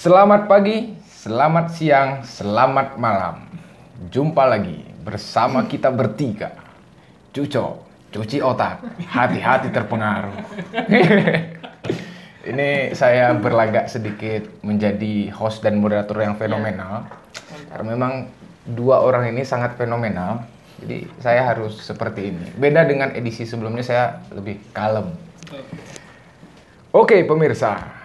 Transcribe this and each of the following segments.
Selamat pagi, selamat siang, selamat malam. Jumpa lagi bersama kita bertiga. Cuco, cuci otak, hati-hati terpengaruh. Ini saya berlagak sedikit menjadi host dan moderator yang fenomenal. Karena memang dua orang ini sangat fenomenal. Jadi saya harus seperti ini. Beda dengan edisi sebelumnya, saya lebih kalem. Oke pemirsa.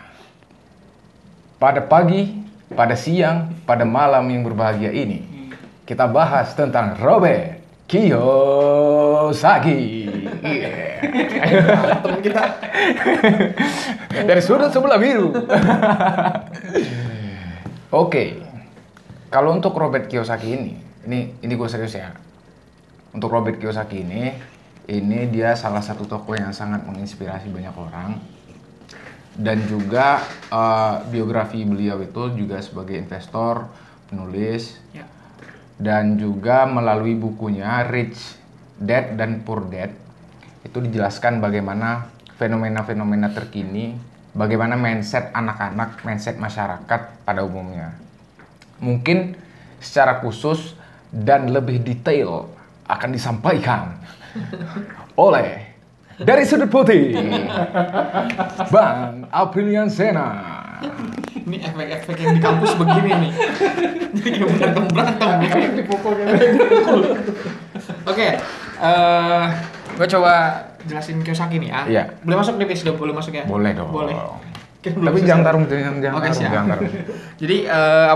Pada pagi, pada siang, pada malam yang berbahagia ini, kita bahas tentang Robert Kiyosaki. Temen kita Dari sudut sebelah biru. Oke, kalau untuk Robert Kiyosaki ini gue serius ya. Untuk Robert Kiyosaki ini dia salah satu tokoh yang sangat menginspirasi banyak orang. Dan juga biografi beliau itu juga sebagai investor, penulis, dan juga melalui bukunya Rich Dad dan Poor Dad itu dijelaskan bagaimana fenomena-fenomena terkini, bagaimana mindset anak-anak, mindset masyarakat pada umumnya. Mungkin secara khusus dan lebih detail akan disampaikan oleh dari sudut putih, Bang Aprilian Sena. ini efek-efek yang di kampus begini nih. Jadi kayak berantem dipukul kayak Oke, gue coba jelasin Kiyosaki nih ya. Iya. Boleh masuk nih, sudah boleh masuk ya? Boleh dong. Boleh. Tapi jangan tarung, jangan Oke, siap. tarung. Jadi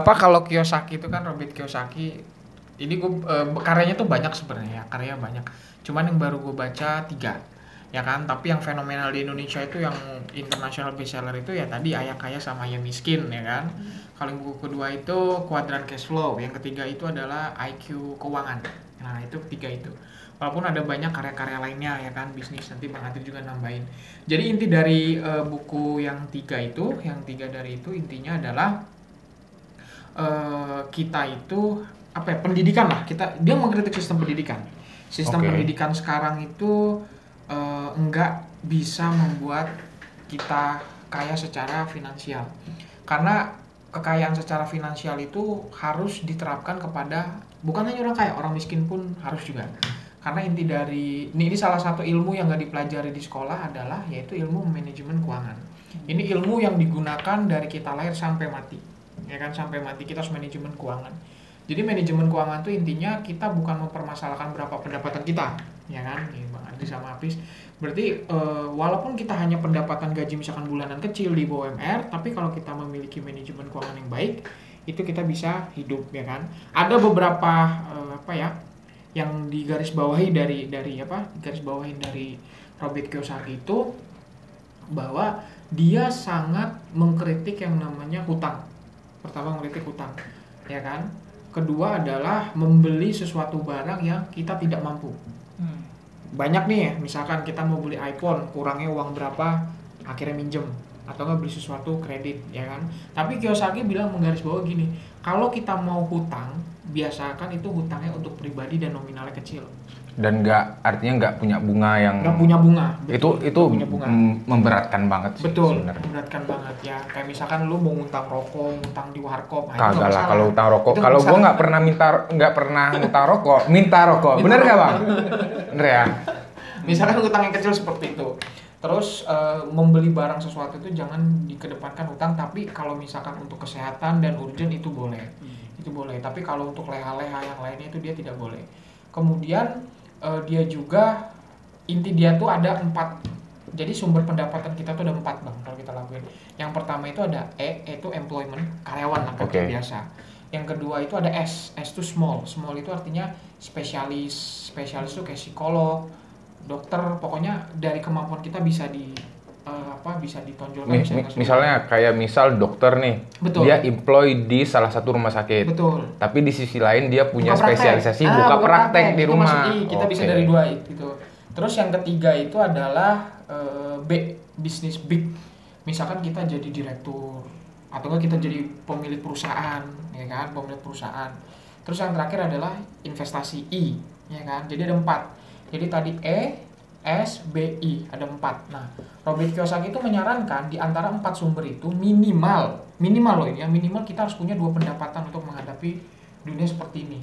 kalau Kiyosaki itu kan Robert Kiyosaki, ini gue karyanya tuh banyak sebenarnya, karya banyak. Cuman yang baru gue baca 3. Ya kan, tapi yang fenomenal di Indonesia itu yang international bestseller itu ya tadi Ayah Kaya sama Ayah Miskin ya kan. Kalau yang buku kedua itu Kuadran Cash Flow, yang ketiga itu adalah IQ Keuangan. Nah itu 3 itu. Walaupun ada banyak karya-karya lainnya ya kan, bisnis, nanti Bang Adri juga nambahin. Jadi inti dari buku yang 3 itu, yang 3 dari itu intinya adalah kita itu apa ya, pendidikan lah. Dia mengkritik sistem pendidikan. Sistem pendidikan sekarang itu enggak bisa membuat kita kaya secara finansial, karena kekayaan secara finansial itu harus diterapkan kepada bukan hanya orang kaya, orang miskin pun harus juga. Karena inti dari ini salah satu ilmu yang nggak dipelajari di sekolah adalah yaitu ilmu manajemen keuangan. Ini ilmu yang digunakan dari kita lahir sampai mati, ya kan, sampai mati kita harus manajemen keuangan. Jadi manajemen keuangan itu intinya kita bukan mempermasalahkan berapa pendapatan kita, ya kan, nih Bang Andri sama Apis. Berarti walaupun kita hanya pendapatan gaji misalkan bulanan kecil di bawah UMR, tapi kalau kita memiliki manajemen keuangan yang baik, itu kita bisa hidup, ya kan. Ada beberapa yang digarisbawahi dari Robert Kiyosaki itu, bahwa dia sangat mengkritik yang namanya hutang. Pertama mengkritik hutang, ya kan. Kedua adalah membeli sesuatu barang yang kita tidak mampu. Banyak nih ya, misalkan kita mau beli iPhone, kurangnya uang berapa, akhirnya minjem. Atau nggak beli sesuatu kredit, ya kan. Tapi Kiyosaki bilang menggarisbawahi gini, kalau kita mau hutang, biasakan itu hutangnya untuk pribadi dan nominalnya kecil. Dan artinya nggak punya bunga yang nggak punya bunga. Betul, itu punya bunga. Memberatkan banget sih. Betul, sebenarnya. memberatkan banget ya. Kayak misalkan lu mau ngutang rokok, ngutang di warkop, kagak lah kalau utang rokok. Kalau gua nggak pernah ngutang rokok, minta rokok. Bener nggak Bang? Bener ya. Misalkan utang yang kecil seperti itu. Terus membeli barang sesuatu itu jangan dikedepankan utang, tapi kalau misalkan untuk kesehatan dan urgent itu boleh. Itu boleh. Tapi kalau untuk leha-leha yang lainnya itu dia tidak boleh. Kemudian dia juga inti dia tuh ada 4. Jadi sumber pendapatan kita tuh ada 4 Bang kalau kita lakuin. Yang pertama itu ada itu employment, karyawan lah kerja biasa. Yang kedua itu ada S itu small. Small itu artinya spesialis tuh kayak psikolog, dokter, pokoknya dari kemampuan kita bisa bisa ditonjolkan. Misalnya kayak dokter nih. Betul. Dia employ di salah satu rumah sakit. Betul. Tapi di sisi lain dia punya spesialisasi buka praktek di rumah. Kita bisa dari 2 itu. Terus yang ketiga itu adalah B, bisnis big. Misalkan kita jadi direktur atau enggak kita jadi pemilik perusahaan, ya kan, pemilik perusahaan. Terus yang terakhir adalah investasi I, ya kan. Jadi ada 4. Jadi tadi E, S, B, I, ada 4. Nah, Robert Kiyosaki itu menyarankan di antara 4 sumber itu minimal loh ini ya, minimal kita harus punya 2 pendapatan untuk menghadapi dunia seperti ini.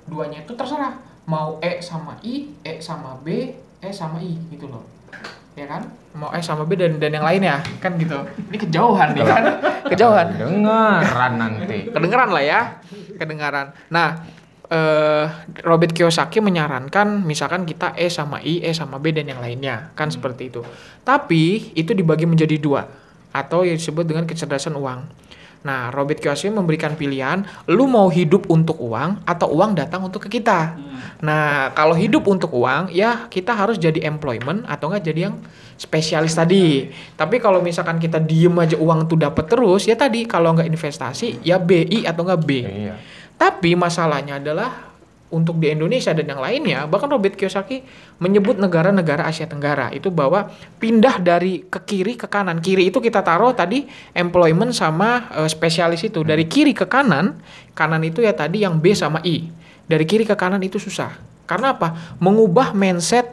Duanya itu terserah, mau E sama I, E sama B, E sama I gitu loh. Ya kan? Mau E sama B dan yang lainnya kan gitu. Ini kejauhan nih kan? Kejauhan. Kedengeran lah ya. Kedengaran. Nah, Robert Kiyosaki menyarankan misalkan kita E sama I, E sama B dan yang lainnya kan seperti itu. Tapi itu dibagi menjadi 2 atau yang disebut dengan kecerdasan uang. Nah, Robert Kiyosaki memberikan pilihan, lu mau hidup untuk uang atau uang datang untuk ke kita. Nah, kalau hidup untuk uang ya kita harus jadi employment atau enggak jadi yang spesialis tadi. Tapi kalau misalkan kita diem aja uang tuh dapat terus ya tadi, kalau enggak investasi ya BI atau enggak B. Iya. Tapi masalahnya adalah untuk di Indonesia dan yang lainnya, bahkan Robert Kiyosaki menyebut negara-negara Asia Tenggara itu bahwa pindah dari ke kiri ke kanan. Kiri itu kita taruh tadi employment sama spesialis itu. Dari kiri ke kanan, kanan itu ya tadi yang B sama I. Dari kiri ke kanan itu susah. Karena apa? Mengubah mindset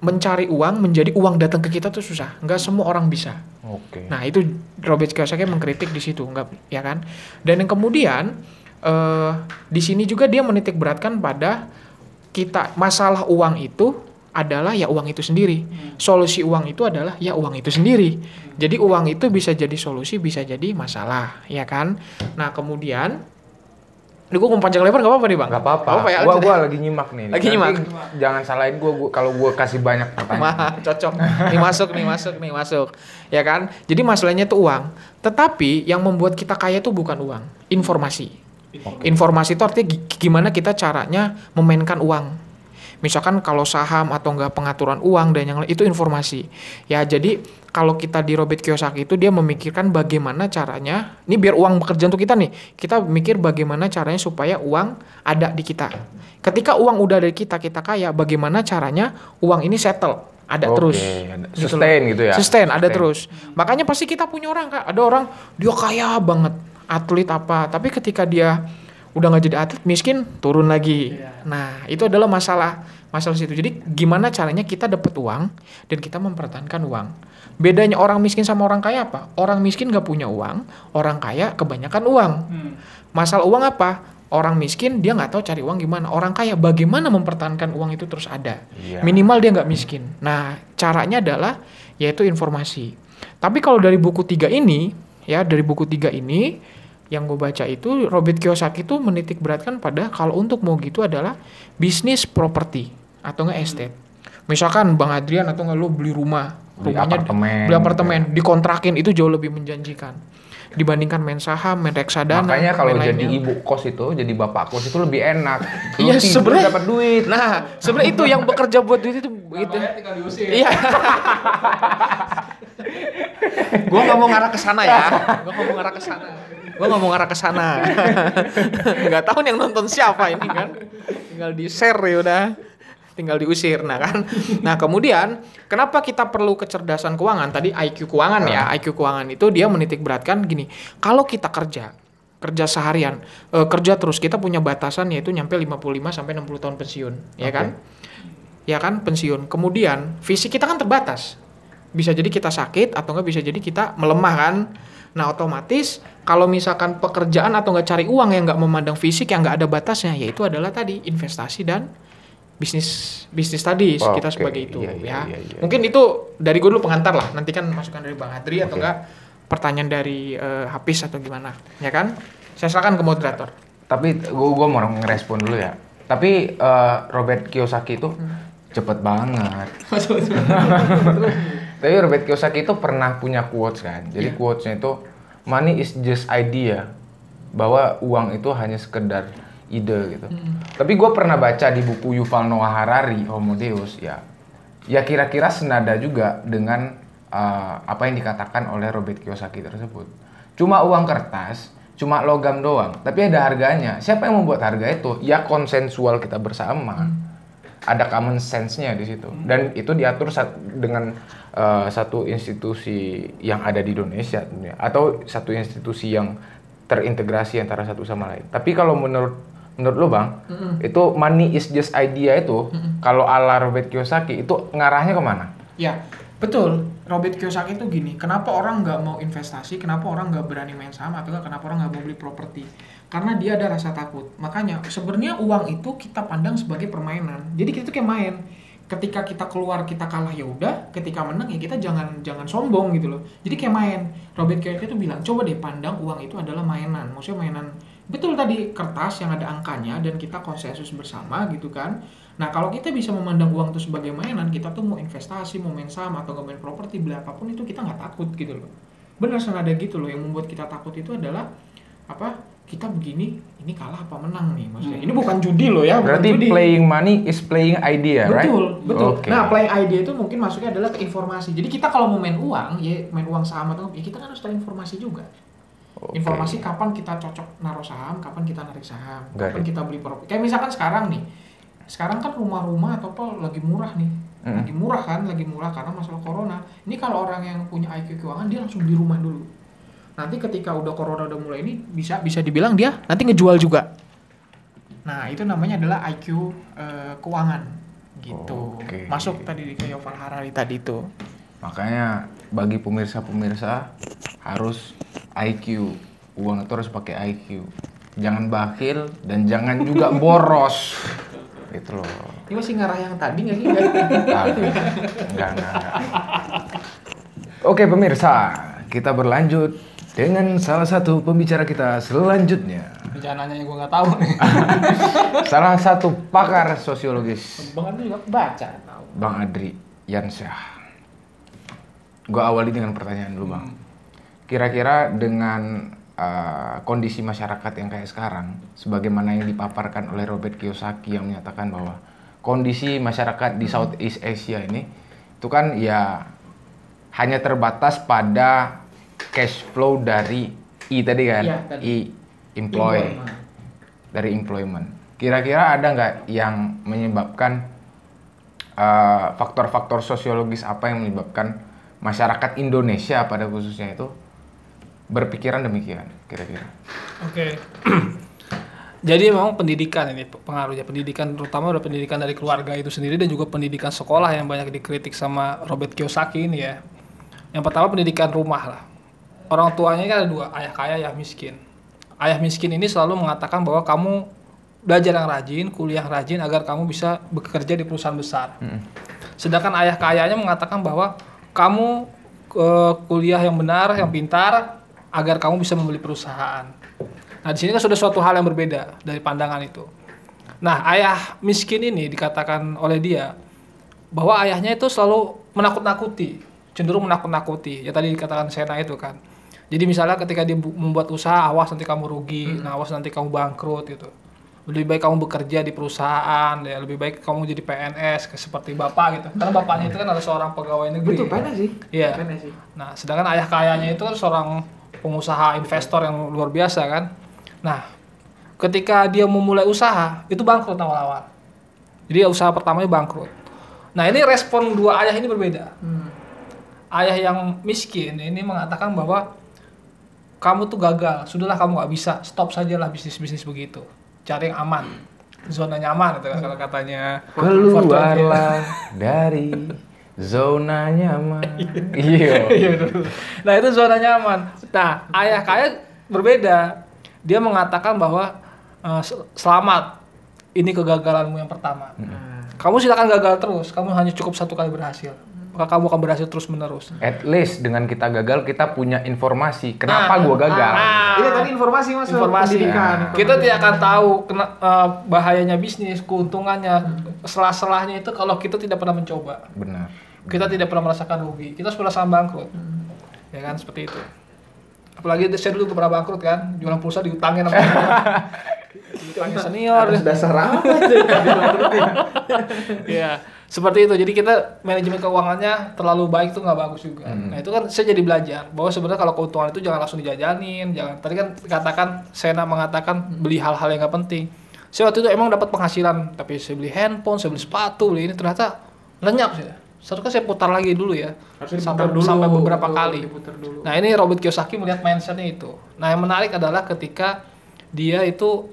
mencari uang menjadi uang datang ke kita tuh susah. Nggak semua orang bisa. Oke. Nah, itu Robert Kiyosaki mengkritik di situ, nggak ya kan? Dan yang kemudian di sini juga dia menitik beratkan pada kita masalah uang itu adalah ya uang itu sendiri. Solusi uang itu adalah ya uang itu sendiri. Jadi uang itu bisa jadi solusi, bisa jadi masalah, ya kan? Nah, kemudian gue mau panjang lebar nggak apa-apa nih bang? Nggak apa-apa. Ya, gua lagi nyimak nih. Lagi nyimak. Jangan salahin gua kalau gua kasih banyak pertanyaan. Cocok. Nih masuk. Ya kan? Jadi masalahnya itu uang. Tetapi yang membuat kita kaya itu bukan uang, informasi. Okay. Informasi itu artinya gimana kita caranya memainkan uang. Misalkan kalau saham atau enggak pengaturan uang dan yang lain itu informasi. Ya jadi kalau kita di Robert Kiyosaki itu dia memikirkan bagaimana caranya, ini biar uang bekerja untuk kita nih. Kita mikir bagaimana caranya supaya uang ada di kita. Ketika uang udah ada di kita kaya, bagaimana caranya uang ini settle. Ada terus. Sustain gitu ya. Sustain, ada terus. Makanya pasti kita punya orang, Kak. Ada orang dia kaya banget. Atlet apa, tapi ketika dia udah nggak jadi atlet miskin turun lagi. Nah itu adalah masalah situ. Jadi gimana caranya kita dapat uang dan kita mempertahankan uang. Bedanya orang miskin sama orang kaya apa? Orang miskin nggak punya uang, orang kaya kebanyakan uang. Masalah uang apa? Orang miskin dia nggak tahu cari uang gimana. Orang kaya bagaimana mempertahankan uang itu terus ada. Minimal dia nggak miskin. Nah caranya adalah yaitu informasi. Tapi kalau dari buku 3 ini yang gue baca itu Robert Kiyosaki itu menitik beratkan pada kalau untuk mau gitu adalah bisnis properti atau nggak estate. Misalkan Bang Adrian atau nggak lo beli beli apartemen, dikontrakin itu jauh lebih menjanjikan dibandingkan main saham, main reksadana. Makanya kalau jadi ibu kos itu, jadi bapak kos itu lebih enak. Iya sebenarnya dapat duit. Nah sebenarnya itu yang bekerja buat duit itu gitu. Tinggal diusir. Iya. Gue nggak mau ngarah ke sana ya. Gue nggak mau ngarah ke sana. Nggak tahu nih yang nonton siapa ini kan. Tinggal di share ya udah. Tinggal diusir. Nah kan. Nah kemudian kenapa kita perlu kecerdasan keuangan? Tadi IQ keuangan ya. IQ keuangan itu dia menitik beratkan gini. Kalau kita kerja seharian, kerja terus kita punya batasan yaitu nyampe 55 sampai 60 tahun pensiun, ya kan? Ya kan pensiun. Kemudian fisik kita kan terbatas. Bisa jadi kita sakit atau enggak bisa jadi kita melemah kan. Nah otomatis kalau misalkan pekerjaan atau enggak cari uang yang enggak memandang fisik yang enggak ada batasnya, yaitu adalah tadi investasi dan bisnis tadi kita sebagai itu iya. Mungkin itu dari gue dulu pengantar lah. Nanti kan masukan dari Bang Adri atau enggak pertanyaan dari Hafiz atau gimana, ya kan? Saya silakan ke moderator. Tapi gue mau ngerespon dulu ya. Tapi Robert Kiyosaki itu cepet banget. Tapi Robert Kiyosaki itu pernah punya quotes kan. Jadi quotesnya itu money is just idea, bahwa uang itu hanya sekedar ide gitu. Tapi gue pernah baca di buku Yuval Noah Harari Homo Deus ya kira-kira senada juga dengan apa yang dikatakan oleh Robert Kiyosaki tersebut. Cuma uang kertas, cuma logam doang, tapi ada harganya. Siapa yang membuat harga itu? Ya konsensual kita bersama. Ada common sense-nya di situ. Dan itu diatur dengan satu institusi yang ada di Indonesia atau satu institusi yang terintegrasi antara satu sama lain. Tapi kalau menurut menurut lo bang, itu money is just idea itu, kalau ala Robert Kiyosaki itu ngarahnya kemana? Ya, betul. Robert Kiyosaki itu gini, kenapa orang nggak mau investasi, kenapa orang nggak berani main saham, atau kenapa orang nggak mau beli properti? Karena dia ada rasa takut. Makanya sebenarnya uang itu kita pandang sebagai permainan. Jadi kita tuh kayak main. Ketika kita keluar kita kalah ya udah, ketika menang ya kita jangan sombong gitu loh. Jadi kayak main. Robert Kiyosaki itu bilang, coba deh pandang uang itu adalah mainan. Maksudnya mainan, betul tadi, kertas yang ada angkanya dan kita konsensus bersama gitu kan. Nah kalau kita bisa memandang uang itu sebagai mainan, kita tuh mau investasi, mau main saham atau mau main properti, beli apapun itu kita nggak takut gitu loh. Benar senada gitu loh. Yang membuat kita takut itu adalah apa? Kita begini, ini kalah apa menang nih maksudnya. Ini bukan judi loh ya. Berarti judi. playing money is playing idea, right? Betul. Okay. Nah, playing idea itu mungkin masuknya adalah ke informasi. Jadi kita kalau mau main uang, ya main uang saham atau ya kita kan harus tahu informasi juga. Okay. Informasi kapan kita cocok naruh saham, kapan kita narik saham, kapan kita beli properti. Kayak misalkan sekarang nih. Sekarang kan rumah-rumah atau apa lagi murah nih. Lagi murah karena masalah corona. Ini kalau orang yang punya IQ keuangan dia langsung beli rumah dulu. Nanti ketika udah corona udah mulai ini bisa dibilang dia nanti ngejual juga. Nah itu namanya adalah IQ keuangan gitu. Okay. Masuk tadi ke Yuval Harari tadi itu. Makanya bagi pemirsa harus IQ, uang itu harus pakai IQ. Jangan bakhil dan jangan juga boros. Gitu loh. Ini masih ngarah yang tadi nggak sih? Enggak. Oke pemirsa, kita berlanjut dengan salah satu pembicara kita selanjutnya. Rencananya yang gue nggak tahu nih. Salah satu pakar sosiologis. Bang Adri juga baca. Bang Adri Yansyah. Gue awali dengan pertanyaan dulu bang. Kira-kira dengan kondisi masyarakat yang kayak sekarang, sebagaimana yang dipaparkan oleh Robert Kiyosaki yang menyatakan bahwa kondisi masyarakat di Southeast Asia ini itu kan ya hanya terbatas pada cash flow dari tadi kan, ya, tadi. Dari employment. Kira-kira ada nggak yang menyebabkan faktor-faktor sosiologis apa yang menyebabkan masyarakat Indonesia pada khususnya itu berpikiran demikian kira-kira? Oke. Jadi memang pendidikan ini pengaruhnya, pendidikan terutama udah pendidikan dari keluarga itu sendiri dan juga pendidikan sekolah yang banyak dikritik sama Robert Kiyosaki ini ya. Yang pertama pendidikan rumah lah. Orang tuanya kan ada dua, ayah kaya, ayah miskin. Ayah miskin ini selalu mengatakan bahwa kamu belajar yang rajin, kuliah yang rajin agar kamu bisa bekerja di perusahaan besar. Sedangkan ayah kayanya mengatakan bahwa kamu kuliah yang benar, yang pintar agar kamu bisa membeli perusahaan. Nah, di sini kan sudah suatu hal yang berbeda dari pandangan itu. Nah, ayah miskin ini dikatakan oleh dia bahwa ayahnya itu selalu menakut-nakuti, cenderung menakut-nakuti. Ya tadi dikatakan Sena itu kan. Jadi misalnya ketika dia membuat usaha, awas nanti kamu rugi, awas nanti kamu bangkrut gitu. Lebih baik kamu bekerja di perusahaan, ya lebih baik kamu jadi PNS seperti bapak gitu. Karena bapaknya itu kan adalah seorang pegawai negeri. Betul, PNS sih. Iya. PNS sih. Nah, sedangkan ayah kayanya itu kan seorang pengusaha investor yang luar biasa kan. Nah, ketika dia memulai usaha, itu bangkrut awal-awal. Jadi usaha pertamanya bangkrut. Nah, ini respon dua ayah ini berbeda. Ayah yang miskin ini mengatakan bahwa kamu tuh gagal, sudahlah kamu nggak bisa, stop sajalah bisnis-bisnis begitu. Cari yang aman, zona nyaman itu kalau katanya. Keluarlah dari zona nyaman. Iya. Nah itu zona nyaman. Nah ayah kaya berbeda. Dia mengatakan bahwa selamat, ini kegagalanmu yang pertama. Kamu silakan gagal terus, kamu hanya cukup satu kali berhasil. Maka kamu akan berhasil terus menerus. At least dengan kita gagal kita punya informasi kenapa gua gagal. Ini tadi informasi mas. Informasi. Kita tidak akan tahu bahayanya bisnis, keuntungannya, selah-selahnya itu kalau kita tidak pernah mencoba. Benar. Kita tidak pernah merasakan rugi. Kita sudah merasakan bangkrut. Ya kan seperti itu. Apalagi saya dulu pernah bangkrut kan, jualan pulsa diutangin sama diutangin senior. Dasar apa? Iya. Seperti itu, jadi kita manajemen keuangannya terlalu baik tuh nggak bagus juga. Nah itu kan saya jadi belajar bahwa sebenarnya kalau keuntungan itu jangan langsung dijajanin, jangan. Tadi kan dikatakan Sena mengatakan beli hal-hal yang nggak penting. Saya waktu itu emang dapat penghasilan, tapi saya beli handphone, saya beli sepatu, beli ini ternyata lenyap sih. Seharusnya saya putar lagi dulu ya, sampai beberapa kali. Nah ini Robert Kiyosaki melihat mindsetnya itu. Nah yang menarik adalah ketika dia itu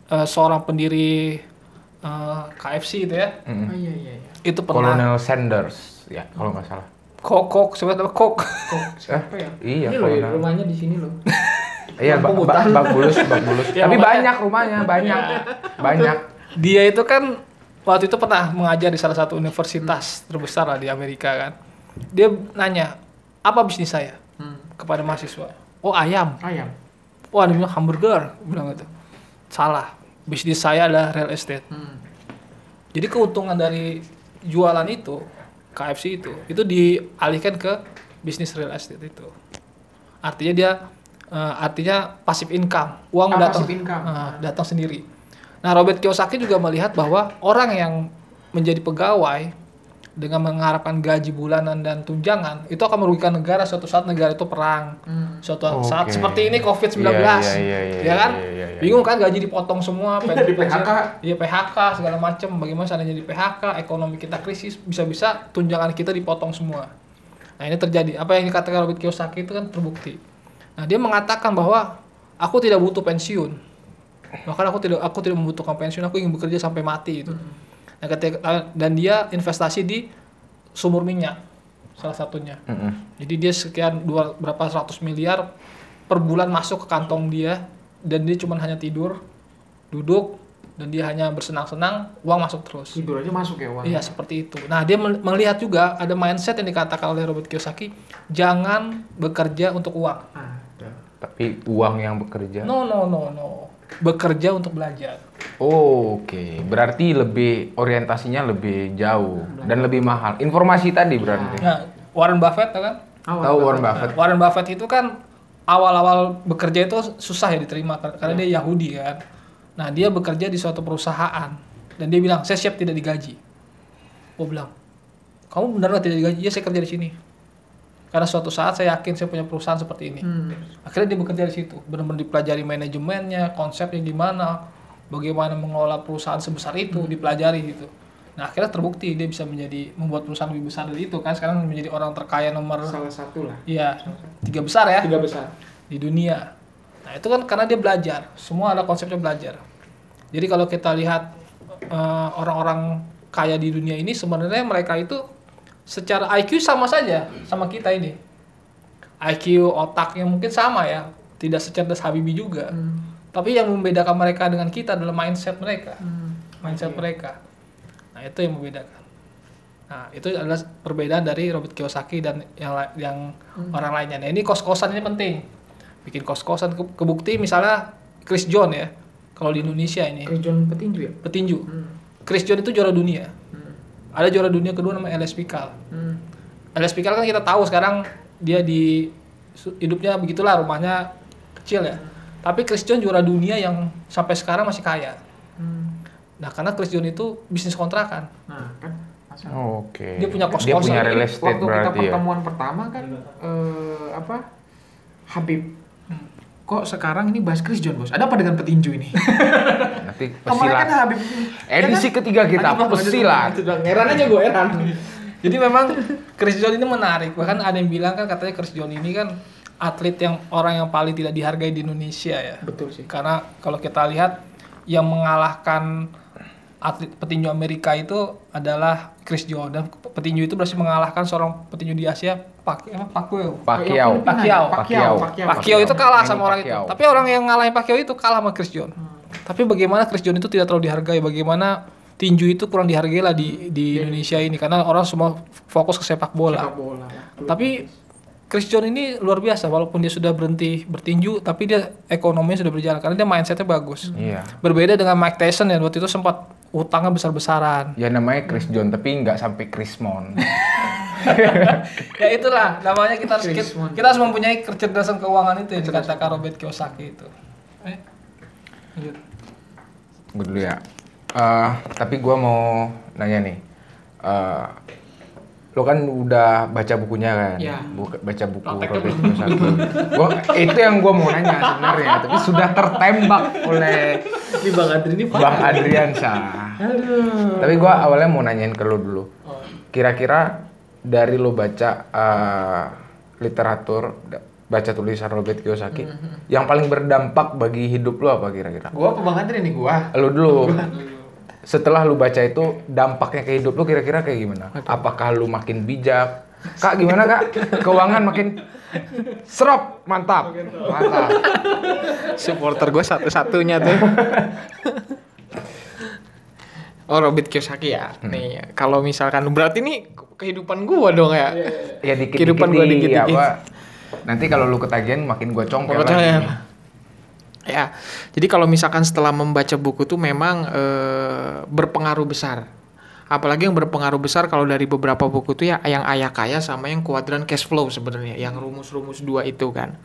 seorang pendiri KFC itu ya. Oh iya. Itu pernah Colonel Sanders ya kalau nggak salah. Kok sebenarnya kok. Siapa ya? Iya, Ini loh Colonel. rumahnya di sini loh. Iya, Lampu Bak hutan. Bulus. Ya, Tapi makanya- banyak rumahnya, banyak. Dia itu kan waktu itu pernah mengajar di salah satu universitas terbesar lah di Amerika kan. Dia nanya, apa bisnis saya? Kepada mahasiswa. Oh, ayam. Ayam. Wah, dia bilang hamburger. Bilang gitu. Salah. Bisnis saya adalah real estate. Jadi keuntungan dari jualan itu, KFC itu dialihkan ke bisnis real estate itu. Artinya dia artinya passive income, uang datang Passive income. datang sendiri. Nah, Robert Kiyosaki juga melihat bahwa orang yang menjadi pegawai dengan mengharapkan gaji bulanan dan tunjangan itu akan merugikan negara suatu saat negara itu perang. Suatu saat Oke. seperti ini COVID-19. Iya, Ya kan? iya. Bingung kan gaji dipotong semua, Di PHK. Iya, PHK segala macam. Bagaimana seandainya di PHK, ekonomi kita krisis, bisa-bisa tunjangan kita dipotong semua. Nah, ini terjadi. Apa yang dikatakan Robert Kiyosaki itu kan terbukti. Nah, dia mengatakan bahwa aku tidak butuh pensiun. Bahkan aku tidak membutuhkan pensiun, aku ingin bekerja sampai mati itu. Nah, dan dia investasi di sumur minyak salah satunya. Jadi dia sekian berapa 100 miliar per bulan masuk ke kantong dia, dan dia cuma hanya tidur, duduk, dan dia hanya bersenang-senang, uang masuk terus. Tidur aja masuk ya uang. Iya, seperti itu. Nah, dia melihat juga ada mindset yang dikatakan oleh Robert Kiyosaki, jangan bekerja untuk uang. Tapi uang yang bekerja. No. Bekerja untuk belajar. Oke, berarti lebih orientasinya lebih jauh dan lebih mahal. Informasi tadi berarti. Nah, Warren Buffett kan? Tahu Warren Buffett? Warren Buffett itu kan awal-awal bekerja itu susah ya diterima karena dia Yahudi kan. Nah, dia bekerja di suatu perusahaan dan dia bilang, "Saya siap tidak digaji." Gue bilang, "Kamu benar nggak tidak digaji?" "Ya, saya kerja di sini. Karena suatu saat saya yakin saya punya perusahaan seperti ini." Akhirnya dia bekerja di situ, benar-benar dipelajari manajemennya, konsepnya gimana, bagaimana mengelola perusahaan sebesar itu, dipelajari gitu. Nah, akhirnya terbukti dia bisa membuat perusahaan lebih besar dari itu kan, sekarang menjadi orang terkaya nomor Salah satu lah. iya 3 besar ya 3 besar. di dunia. Nah, itu kan karena dia belajar, semua ada konsepnya belajar. Jadi kalau kita lihat orang-orang kaya di dunia ini sebenarnya mereka itu secara IQ sama saja sama kita ini. IQ otaknya mungkin sama ya, tidak secerdas Habibie juga. Tapi yang membedakan mereka dengan kita adalah mindset mereka. Mindset mereka. Nah, itu yang membedakan. Nah, itu adalah perbedaan dari Robert Kiyosaki dan yang orang lainnya. Nah, ini kos-kosan ini penting. Bikin kos-kosan kebukti misalnya Chris John ya. Kalau di Indonesia ini Kerjaan petinju ya? petinju. Chris John itu juara dunia. Ada juara dunia kedua namanya Alex Pikal. Alex Pikal kan kita tahu sekarang dia hidupnya begitulah, rumahnya kecil ya. Tapi Chris John juara dunia yang sampai sekarang masih kaya. Nah, karena Chris John itu bisnis kontrakan. Nah, kan masalah. Oke. Dia punya Dia kos-kosan. punya real estate Waktu kita berarti ya. pertemuan pertama kan Habib. Kok sekarang ini bahas Chris John, Bos? Ada apa dengan petinju ini? Nanti Kemarin kan pesilat. Habib. Edisi ketiga kita pesilat. Heran aja gue, heran. Jadi memang Chris John ini menarik. Bahkan ada yang bilang kan katanya Chris John ini kan atlet orang yang paling tidak dihargai di Indonesia ya. Betul sih. Karena kalau kita lihat yang mengalahkan atlet petinju Amerika itu adalah Chris John, dan petinju itu berhasil mengalahkan seorang petinju di Asia Pacquiao. Pacquiao itu kalah sama orang itu. Tapi orang yang ngalahin Pacquiao itu kalah sama Chris John. Tapi bagaimana Chris John itu tidak terlalu dihargai, bagaimana tinju itu kurang dihargai lah di Indonesia ini karena orang semua fokus ke sepak bola. Tapi Chris John ini luar biasa, walaupun dia sudah berhenti bertinju, tapi dia ekonominya sudah berjalan karena dia mindsetnya bagus. Iya. Berbeda dengan Mike Tyson yang waktu itu sempat utangnya besar-besaran. Ya namanya Chris John tapi nggak sampai Chris Mon. Ya itulah namanya kita harus mempunyai kecerdasan keuangan itu yang dikatakan Robert Kiyosaki itu. Lanjut. Gue dulu ya. Tapi gue mau nanya nih. Lo kan udah baca bukunya kan? Ya. Baca buku Robert Kiyosaki. Itu yang gue mau nanya sebenarnya. Tapi sudah tertembak oleh Ini Bang Adri ini Bang Adriansyah. Tapi gue awalnya mau nanyain ke lo dulu. Kira-kira dari lo baca literatur baca tulisan Robert Kiyosaki, yang paling berdampak bagi hidup lu apa kira-kira? Gua apa Bang Andri nih gua? Lu dulu. Setelah lu baca itu, dampaknya ke hidup lu kira-kira kayak gimana? Apakah lu makin bijak? Kak, gimana Kak? Keuangan makin serap, mantap. Mantap. Supporter gue satu-satunya tuh. Oh, Robert Kiyosaki ya. Nih, kalau misalkan berarti nih kehidupan gua dong ya. Ya dikit-dikit Kehidupan gua dikit-dikit. apa. Nanti kalau lu ketagihan makin gua congkel Pokoknya lagi. ya. Jadi kalau misalkan setelah membaca buku tuh memang berpengaruh besar. Apalagi yang berpengaruh besar kalau dari beberapa buku tuh ya yang Ayah Kaya sama yang Kuadran Cash Flow sebenarnya, yang rumus-rumus 2 itu kan.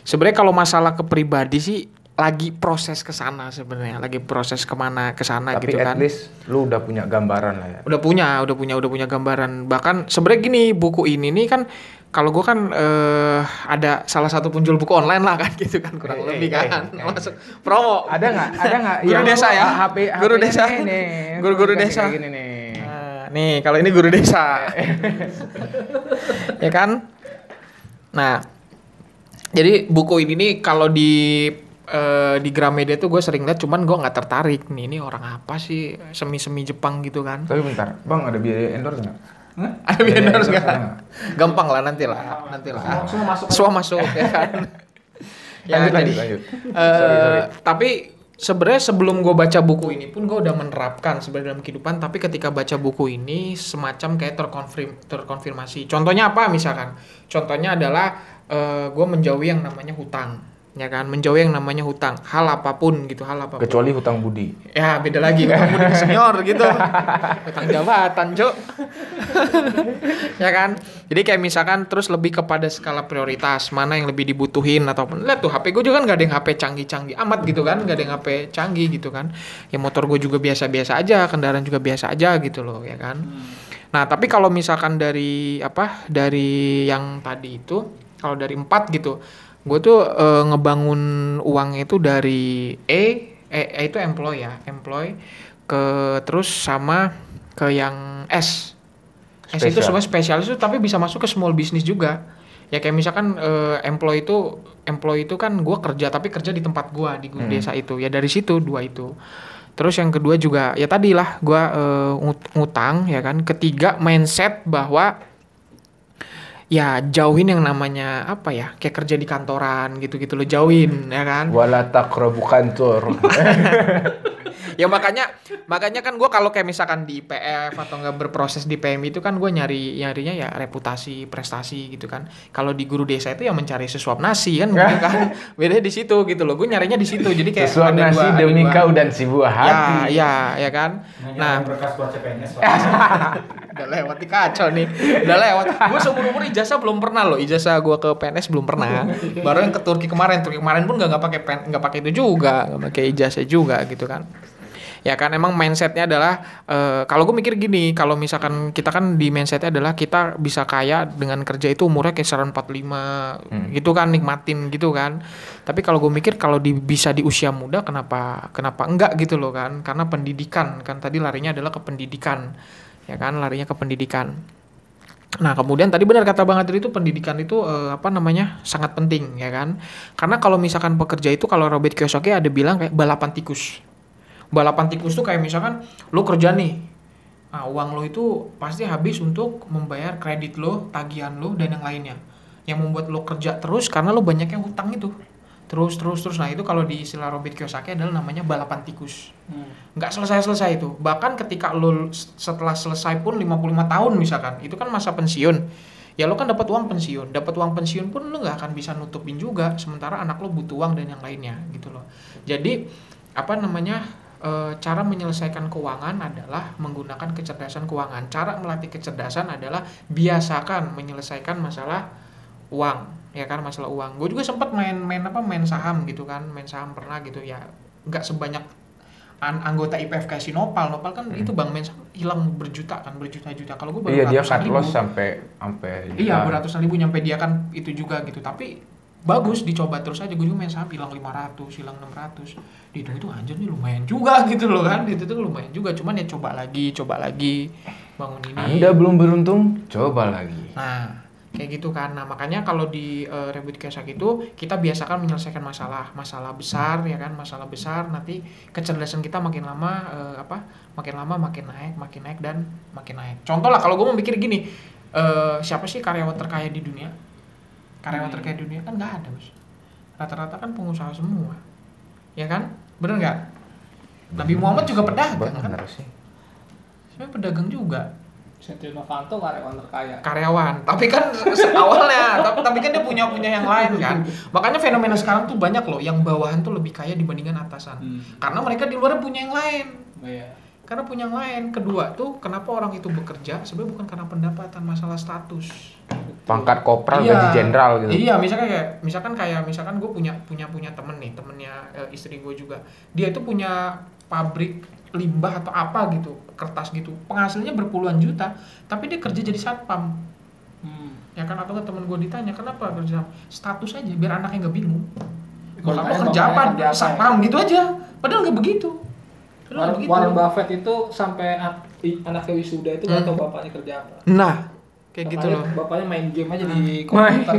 Sebenarnya kalau masalah ke pribadi sih lagi proses ke sana sebenarnya, lagi proses kemana ke sana gitu kan. Tapi at least lu udah punya gambaran lah ya. Udah punya gambaran. Bahkan sebenarnya gini, buku ini nih kan kalau gue kan ada salah satu penjual buku online lah kan gitu kan, kurang lebih kan. Masuk promo. Ada nggak? Guru desa ya? Guru desa. Guru-guru desa. Kayak gini nih. Nah, nih kalau ini guru desa. Ya kan? Nah, jadi buku ini nih kalau di Gramedia tuh gue sering lihat, cuman gue nggak tertarik nih, ini orang apa sih semi Jepang gitu kan. Tapi bentar, Bang ada biaya endorse nggak? Ada biaya endorse nggak? Gampang lah nanti lah. Semua masuk ya kan. Ya, lanjut. Sorry. Tapi sebenarnya sebelum gue baca buku ini pun gue udah menerapkan sebenarnya dalam kehidupan. Tapi ketika baca buku ini semacam kayak terkonfirmasi. Contohnya apa misalkan? Contohnya adalah gue menjauhi yang namanya hutang. Ya kan, menjauhi yang namanya hutang, hal apapun. Kecuali hutang budi. Ya beda lagi, hutang budi senior gitu, hutang jabatan Cok. Ya kan, jadi kayak misalkan terus lebih kepada skala prioritas, mana yang lebih dibutuhin ataupun lihat tuh HP gue juga kan gak ada yang HP canggih-canggih amat gitu kan, gak ada yang HP canggih gitu kan, ya motor gue juga biasa-biasa aja, kendaraan juga biasa aja gitu loh ya kan. Nah tapi kalau misalkan dari yang tadi itu, kalau dari 4 gitu, gue tuh ngebangun uangnya itu dari itu employ ke terus sama ke yang S itu semua spesialis itu, tapi bisa masuk ke small business juga ya. Kayak misalkan employ itu kan gue kerja, tapi kerja di tempat gue di guru desa itu ya, dari situ 2 itu. Terus yang kedua juga ya tadi lah gue ngutang ya kan. Ketiga mindset bahwa ya jauhin yang namanya apa ya, kayak kerja di kantoran gitu-gitu lo, jauhin ya kan. Wala taqrabu kantor. Ya makanya kan gue kalau kayak misalkan di IPF atau nggak berproses di PMI itu kan gue nyarinya ya reputasi, prestasi gitu kan. Kalau di guru desa itu ya mencari sesuap nasi kan gitu kan. Beda di situ gitu loh. Gue nyarinya di situ. Jadi kayak sesuap nasi demi kau dan si buah hati. Ya kan. Nah, berkas buat CPNS. udah lewat kacau nih. Udah lewat. Gue seumur-umur ijazah belum pernah loh. Ijazah gue ke PNS belum pernah. Baru yang ke Turki kemarin pun nggak pakai itu juga, nggak pakai ijazah juga gitu kan. Ya kan, emang mindsetnya adalah kalau gue mikir gini, kalau misalkan kita kan di mindsetnya adalah kita bisa kaya dengan kerja itu umurnya kisaran 45 gitu kan, nikmatin gitu kan. Tapi kalau gue mikir kalau bisa di usia muda, kenapa enggak gitu loh kan. Karena pendidikan kan, tadi larinya adalah ke pendidikan ya kan, larinya ke pendidikan. Nah kemudian tadi benar kata Bang Adri, itu pendidikan itu sangat penting ya kan. Karena kalau misalkan pekerja itu, kalau Robert Kiyosaki ada bilang kayak balapan tikus. Balapan tikus tuh kayak misalkan lo kerja nih, nah, uang lo itu pasti habis untuk membayar kredit lo, tagihan lo, dan yang lainnya. Yang membuat lo kerja terus karena lo banyaknya hutang itu. Terus. Nah itu kalau di istilah Robert Kiyosaki adalah namanya balapan tikus. Nggak selesai itu. Bahkan ketika lo setelah selesai pun 55 tahun misalkan, itu kan masa pensiun. Ya lo kan dapat uang pensiun. Dapat uang pensiun pun lo nggak akan bisa nutupin juga. Sementara anak lo butuh uang dan yang lainnya gitu loh. Jadi cara menyelesaikan keuangan adalah menggunakan kecerdasan keuangan. Cara melatih kecerdasan adalah biasakan menyelesaikan masalah uang, ya kan, masalah uang. Gue juga sempat main saham gitu kan, main saham pernah gitu ya. Nggak sebanyak anggota IPF kayak si Nopal kan itu bang main saham hilang berjuta juta. Kalau gue baru dia ratusan cut ribu. loss sampai Iya, beratusan ribu nyampe dia kan itu juga gitu. Tapi bagus, dicoba terus aja. Gue juga main saham hilang 500, hilang 600. Dihitung itu anjir nih lumayan juga gitu loh kan. Itu tuh lumayan juga, cuman ya coba lagi bangun ini. Anda belum beruntung, coba lagi. Nah, kayak gitu kan. Nah makanya kalau di Robert Kiyosaki itu kita biasakan menyelesaikan masalah besar ya kan, masalah besar, nanti kecerdasan kita makin lama makin naik dan makin naik. Contoh lah kalau gue mau mikir gini, siapa sih karyawan terkaya di dunia? Karyawan terkaya di dunia kan nggak ada, Bos. Rata-rata kan pengusaha semua, ya kan? Bener nggak? Nabi Muhammad juga pedagang kan? Bener sih. Sebenarnya pedagang juga. Setia Novanto karyawan terkaya. Karyawan, tapi kan awalnya, tapi kan dia punya yang lain kan. Makanya fenomena sekarang tuh banyak loh, yang bawahan tuh lebih kaya dibandingkan atasan. Karena mereka di luar punya yang lain. Iya. Karena punya yang lain. Kedua tuh, kenapa orang itu bekerja? Sebenarnya bukan karena pendapatan, masalah status. Pangkat kopral, Iya. gaji jenderal gitu. Iya, misalkan gue punya temen nih, temennya istri gue juga. Dia itu punya pabrik limbah atau apa gitu, kertas gitu. Penghasilnya berpuluhan juta, tapi dia kerja jadi satpam. Ya kan, atau temen gue ditanya, kenapa kerja status aja, biar anaknya nggak bingung. Kalau kamu kerja apa? Satpam gitu aja. Padahal nggak begitu. Warren Buffett itu sampai anaknya wisuda itu nggak tahu bapaknya kerja apa. Nah, kayak gitu loh. Bapaknya main game aja di komputer.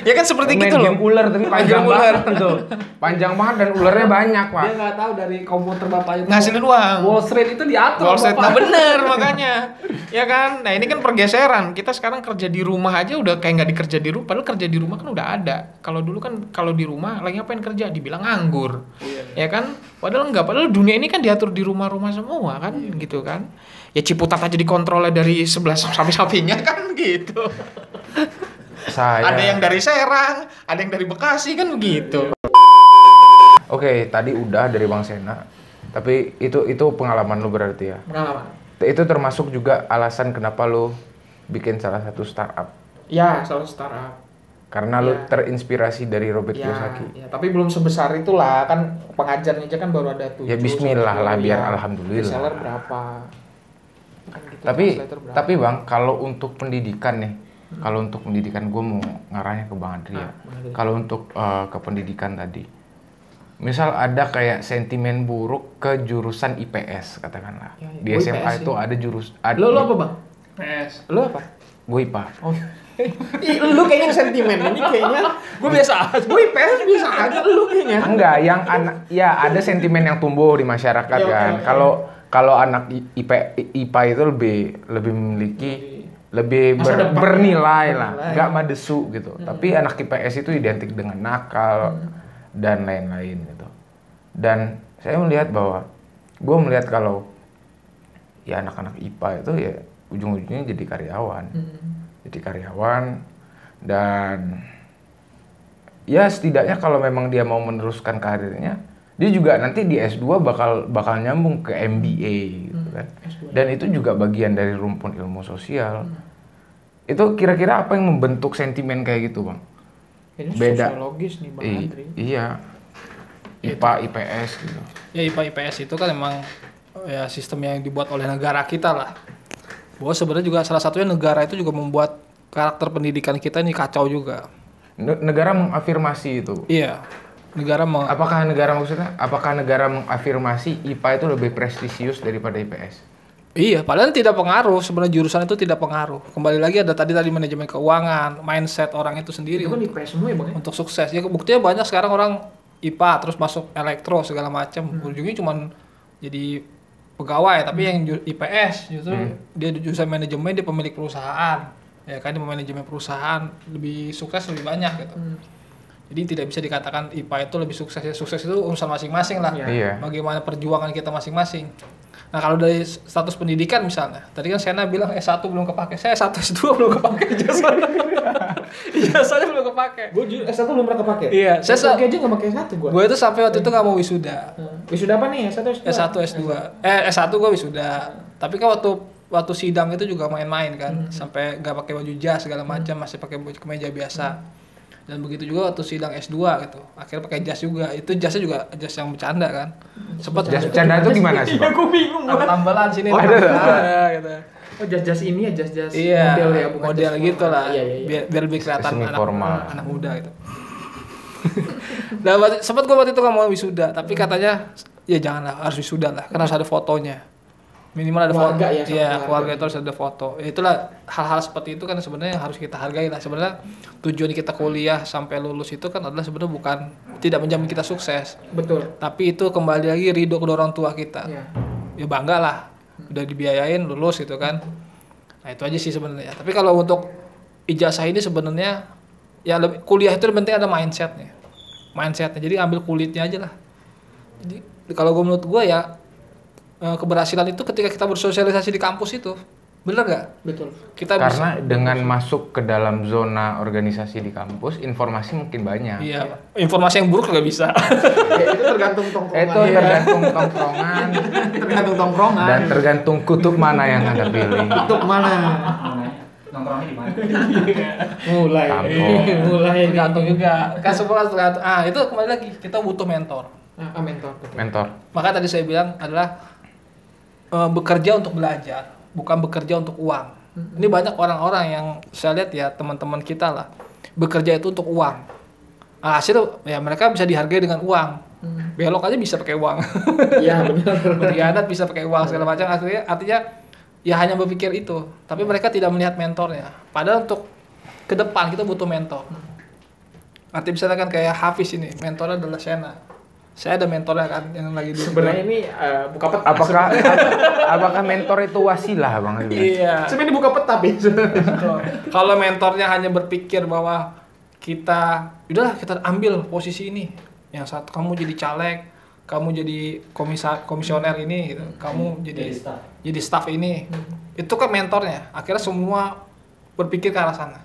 Ya kan seperti Main gitu loh. game ular tapi panjang banget tuh. Panjang banget dan ularnya banyak, Pak. Dia nggak tahu dari komputer bapaknya itu Ngasilin uang. Wall Street itu diatur. Wall Street, nah bapaknya. bener makanya, ya kan. Nah ini kan pergeseran. Kita sekarang kerja di rumah aja udah kayak nggak dikerja di rumah. Padahal kerja di rumah kan udah ada. Kalau dulu kan kalau di rumah lagi ngapain kerja? Dibilang nganggur, ya kan. Padahal enggak. Padahal dunia ini kan diatur di rumah-rumah semua kan, gitu kan. Ya Ciputat aja dikontrolnya dari 11 sapi-sapinya kan gitu. Ada yang dari Serang, ada yang dari Bekasi kan begitu. Oke, tadi udah dari Bang Sena. Tapi itu pengalaman lu berarti ya. Pengalaman. Itu termasuk juga alasan kenapa lu bikin salah satu startup. Ya, salah startup. Karena lu terinspirasi dari Robert Kiyosaki. Ya, tapi belum sebesar itulah, kan pengajarnya aja kan baru ada 7. Ya bismillah lah, biar alhamdulillah. Seller berapa? Kan gitu, Tapi Bang, kalau untuk pendidikan nih, kalau untuk pendidikan gue mau ngarahnya ke Bang Andri ya. Kalau untuk ke pendidikan tadi, misal ada kayak sentimen buruk ke jurusan IPS katakanlah. Ya. Di SMA IPS itu ada Lo apa Bang? PS. Lo apa? Gue IPA. Oh. Lu kayaknya sentimen ini kayaknya gue biasa aja. Gue IPS biasa aja lu kayaknya. Enggak, yang anak ya ada sentimen yang tumbuh di masyarakat Ya, kan. oke. Kalau anak IPA itu lebih memiliki lebih Masa depan. bernilai lah, Bernilai. nggak madesu gitu. Tapi anak IPS itu identik dengan nakal dan lain-lain gitu. Dan saya melihat bahwa gue melihat kalau ya anak-anak IPA itu ya ujung-ujungnya jadi karyawan. Jadi karyawan dan ya setidaknya kalau memang dia mau meneruskan karirnya, dia juga nanti di S2 bakal nyambung ke MBA gitu kan. Dan itu juga bagian dari rumpun ilmu sosial. Itu kira-kira apa yang membentuk sentimen kayak gitu, Bang? Ini Beda. sosiologis nih Bang Andri. Iya. IPA, IPS gitu. Ya IPA IPS itu kan emang ya sistem yang dibuat oleh negara kita lah. Bahwa sebenarnya juga salah satunya negara itu juga membuat karakter pendidikan kita ini kacau juga. Negara mengafirmasi itu. Iya. Apakah negara mengafirmasi IPA itu lebih prestisius daripada IPS? Iya, padahal tidak pengaruh. Sebenarnya jurusan itu tidak pengaruh. Kembali lagi ada tadi manajemen keuangan, mindset orang itu sendiri. Itu kan IPS semua ya Bang ya? Untuk sukses. Ya buktinya banyak sekarang orang IPA terus masuk elektro segala macam. Ujungnya cuma jadi pegawai, tapi yang IPS justru dia jurusan manajemen, dia pemilik perusahaan. Ya kan, dia manajemen perusahaan lebih sukses lebih banyak gitu. Jadi tidak bisa dikatakan IPA itu lebih sukses. Ya, sukses itu urusan masing-masing lah. Iya. Bagaimana perjuangan kita masing-masing. Nah, kalau dari status pendidikan misalnya, tadi kan Sena bilang S1 belum kepake. Saya S1 S2 belum kepake ijazahnya. Ijazahnya belum kepake. Gue S1 belum pernah kepake. Iya, saya aja nggak pakai S1 gue. Gue itu sampai waktu itu nggak mau wisuda. Wisuda apa nih? S1 S2? S1 S2. S1 gue wisuda. Tapi kan waktu sidang itu juga main-main kan, sampai nggak pakai baju jas segala macam, masih pakai baju kemeja biasa. Dan begitu juga waktu sidang S2 gitu. Akhirnya pakai jas juga. Itu jasnya juga jas yang bercanda kan. Sempat Jas bercanda itu gimana sih, Iya, Bang? gue bingung. ada tambalan sini. Oh, ada. Gitu. Oh, jas-jas ini ya, jas-jas Iya, model ya, bukan model jas gitu lah. Iya, iya, iya. Biar lebih kelihatan Semi formal. anak muda gitu. Nah, sempat gue waktu itu nggak mau wisuda, tapi katanya ya janganlah, harus wisuda lah, karena harus ada fotonya. minimal ada Keluarga foto. ya, sama Iya, keluarga. keluarga itu harus ada foto. Ya, itulah hal-hal seperti itu kan sebenarnya harus kita hargai lah. Sebenarnya tujuan kita kuliah sampai lulus itu kan adalah sebenarnya bukan tidak menjamin kita sukses, Betul. tapi itu kembali lagi ridho kedua orang tua kita. Iya. Ya bangga lah, udah dibiayain lulus gitu kan. Nah itu aja sih sebenarnya. Tapi kalau untuk ijazah ini sebenarnya ya kuliah itu yang penting ada mindsetnya. Jadi ambil kulitnya aja lah. Jadi kalau menurut gue ya keberhasilan itu ketika kita bersosialisasi di kampus itu, bener nggak? Betul. Kita Karena dengan masuk ke dalam zona organisasi di kampus, informasi mungkin banyak. iya, informasi yang buruk nggak bisa. Itu tergantung tongkrongan. Itu tergantung tongkrongan tergantung tongkrongan. dan tergantung kutub mana yang Anda pilih. Untuk mana? Nongkrongnya di mana? Mulai. Kampung. Mulai. Tergantung juga. Kan semua tergantung. Itu kembali lagi kita butuh mentor. Mentor. Betul. Mentor. Maka tadi saya bilang adalah bekerja untuk belajar, bukan bekerja untuk uang. Ini banyak orang-orang yang saya lihat ya teman-teman kita lah bekerja itu untuk uang. Nah, hasil ya mereka bisa dihargai dengan uang. Belok aja bisa pakai uang. Iya benar. Berkhianat bisa pakai uang segala macam. Artinya ya hanya berpikir itu, tapi mereka tidak melihat mentornya. Padahal untuk ke depan kita butuh mentor. Artinya misalnya kan kayak Hafiz ini, mentornya adalah Sena. Saya ada mentornya kan yang lagi di Sebenarnya ini buka peta. Apakah mentor itu wasilah, Bang? Iya. Sebenarnya ini buka peta, Betul. Kalau mentornya hanya berpikir bahwa udahlah kita ambil posisi ini, yang satu kamu jadi caleg, kamu jadi komisioner ini, gitu. Kamu jadi staff ini, itu kan mentornya. Akhirnya semua berpikir ke arah sana.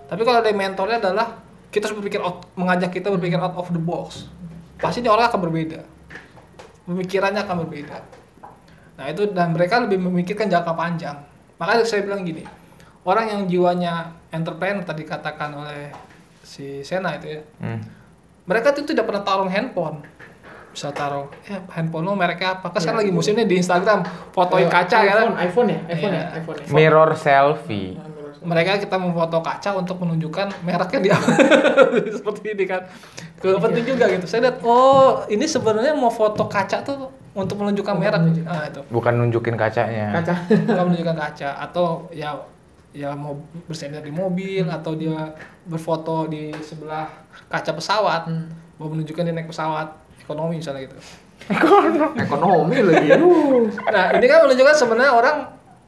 Tapi kalau ada mentornya adalah kita harus berpikir mengajak kita berpikir out of the box. Pasti ini orang akan berbeda, pemikirannya akan berbeda. Nah itu dan mereka lebih memikirkan jangka panjang. Makanya saya bilang gini, orang yang jiwanya entrepreneur tadi katakan oleh si Sena itu ya, mereka tuh tidak pernah taruh handphone. Bisa taruh handphone lo mereknya apa? Kan sekarang lagi musimnya di Instagram fotoin kaca kan? iPhone ya. Mirror selfie. Mereka kita memfoto kaca untuk menunjukkan mereknya dia seperti ini kan. Penting juga gitu. Saya lihat ini sebenarnya mau foto kaca tuh untuk menunjukkan merek. Nah, itu. Bukan nunjukin kacanya. Bukan menunjukkan kaca atau ya mau bersender di mobil atau dia berfoto di sebelah kaca pesawat mau menunjukkan dia naik pesawat ekonomi misalnya gitu. Ekonomi lagi. Nah, ini kan menunjukkan sebenarnya orang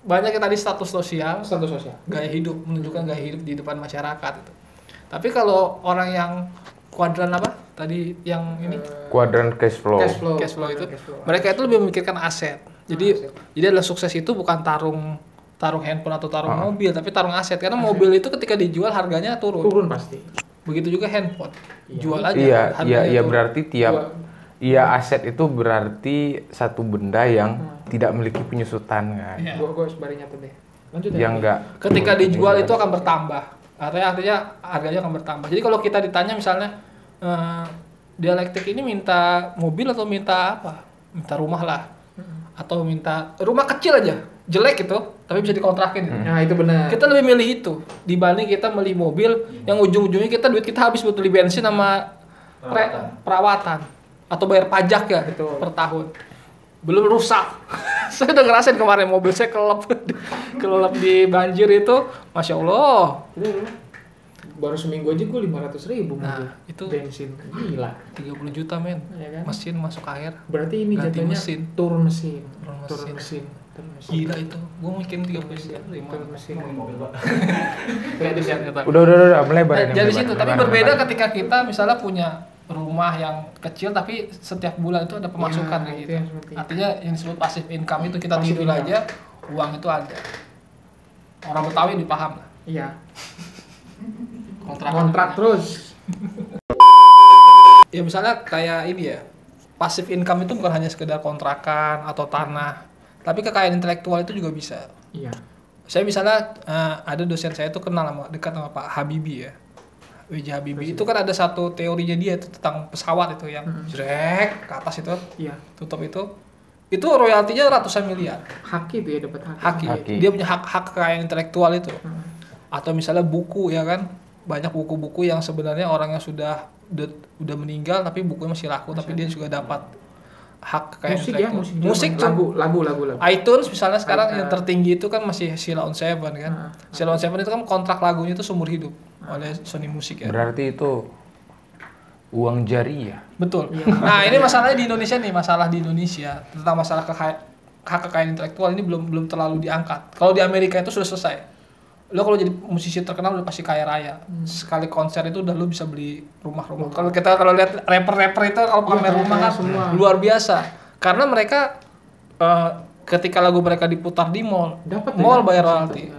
banyak yang tadi status sosial, gaya hidup, menunjukkan gaya hidup di depan masyarakat itu. Tapi kalau orang yang kuadran apa? Tadi yang ini Kuadran cash flow. cash flow itu, mereka itu lebih memikirkan aset. Jadi adalah sukses itu bukan tarung handphone atau tarung mobil, tapi tarung aset. Karena mobil itu ketika dijual harganya turun Pasti. Begitu juga handphone. Jual aja. Iya, turun. berarti aset itu berarti satu benda yang tidak memiliki penyusutan kan. Iya. Gua sembari nyatet deh. Lanjut Yang enggak. Ketika dijual itu akan bertambah. Artinya harganya akan bertambah. Jadi kalau kita ditanya misalnya dialektik ini minta mobil atau minta apa? Minta rumah lah. Atau minta rumah kecil aja, jelek itu, tapi bisa dikontrakin. Nah, itu benar. Kita lebih milih itu dibanding kita beli mobil yang ujung-ujungnya duit kita habis buat beli bensin sama perawatan atau bayar pajak ya. Betul. Per tahun. Belum rusak. Saya udah ngerasain kemarin mobil saya kelelep di banjir itu, Masya Allah. Baru seminggu aja gue 500.000 Nah, mobil. itu bensin. Gila. 30 juta men. Iya kan? Mesin masuk air. Berarti ini Ganti jatuhnya mesin. turun mesin. Turun mesin. Turun mesin. Gila itu. Gua mungkin 30 juta. Turun mesin. Mobil Pak. Udah melebar ini. Dari melebar, situ, tapi melebar, berbeda melebar. ketika kita misalnya punya rumah yang kecil tapi setiap bulan itu ada pemasukan Ya, kayak itu gitu. yang penting. Artinya yang disebut passive income itu kita Passive tidur income. aja, uang itu ada. Orang Betawi dipaham lah. Iya. Kontrak terus. Ya misalnya kayak ini ya, passive income itu bukan hanya sekedar kontrakan atau tanah, tapi kekayaan intelektual itu juga bisa. Iya. Saya misalnya ada dosen saya itu dekat sama Pak Habibie ya, W.J. Habibie. Itu kan ada satu teorinya dia itu tentang pesawat itu yang jrek ke atas itu, Iya. tutup itu royaltinya ratusan miliar. Haki itu ya dapat haki. Haki. Dia punya hak kekayaan intelektual itu. Atau misalnya buku ya kan, banyak buku-buku yang sebenarnya orang yang udah meninggal tapi bukunya masih laku tapi dia juga dapat hak kekayaan Musik ya, intelektual. musik juga, lagu. iTunes misalnya sekarang yang tertinggi itu kan masih Sheila on 7 kan. Sheila on 7 itu kan kontrak lagunya itu seumur hidup oleh Sony Music ya. Berarti itu uang jariah. Betul. Nah, ini masalahnya di Indonesia nih, masalah di Indonesia tentang masalah hak kekayaan intelektual ini belum terlalu diangkat. Kalau di Amerika itu sudah selesai. Lo kalau jadi musisi terkenal udah pasti kaya raya. Sekali konser itu udah lo bisa beli rumah-rumah. Kalau lihat rapper-rapper itu kalau pamer rumah kan luar biasa. Karena mereka ketika lagu mereka diputar di mall, mall bayar royalti.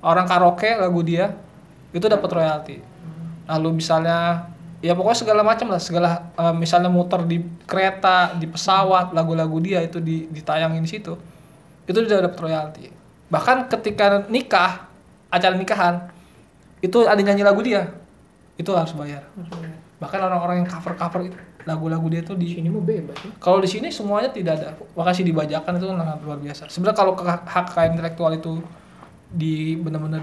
Orang karaoke lagu dia itu dapat royalti. Lalu misalnya ya pokoknya segala macam lah, misalnya muter di kereta, di pesawat, lagu-lagu dia itu ditayangin di situ. Itu udah dapat royalti. Bahkan ketika nikah, acara nikahan itu ada nyanyi lagu dia, itu harus bayar. Bahkan orang-orang yang cover lagu-lagu dia tuh di sini mau bebas ya. Kalau di sini semuanya tidak ada, makasih dibajakan itu sangat luar biasa. Sebenarnya kalau hak kekayaan intelektual itu benar-benar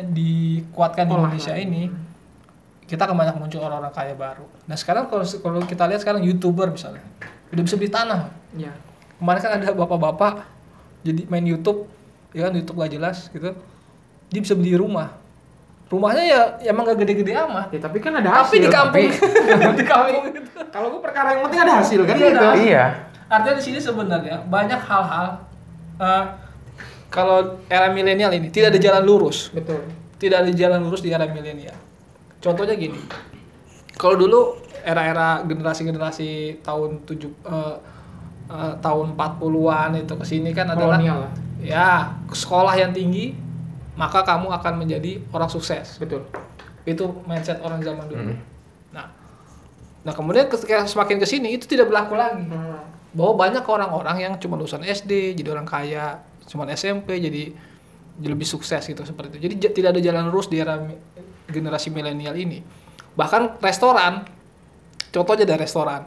dikuatkan di Indonesia ini, kita akan banyak muncul orang-orang kaya baru. Nah sekarang kalau kita lihat sekarang YouTuber misalnya udah bisa beli tanah. Ya. Kemarin kan ada bapak-bapak jadi main YouTube, ya kan YouTube gak jelas gitu. Dia bisa beli rumah. Rumahnya ya emang gak gede-gede amat. Ya, tapi kan ada hasil. Tapi di kampung. Di kampung gitu. Kalau gue perkara yang penting ada hasil kan Iya, gitu. Iya. Artinya di sini sebenarnya banyak hal-hal kalau era milenial ini tidak ada jalan lurus. Betul. Tidak ada jalan lurus di era milenial. Contohnya gini. Kalau dulu era-era generasi-generasi tahun tahun 40-an itu ke sini kan adalah Kolonial lah. ya, sekolah yang tinggi maka kamu akan menjadi orang sukses. Betul. Itu mindset orang zaman dulu. Nah kemudian ketika semakin kesini itu tidak berlaku lagi. Bahwa banyak orang-orang yang cuma lulusan SD jadi orang kaya, cuma SMP jadi lebih sukses gitu seperti itu. Jadi tidak ada jalan lurus di era generasi milenial ini. Bahkan restoran, contohnya dari restoran.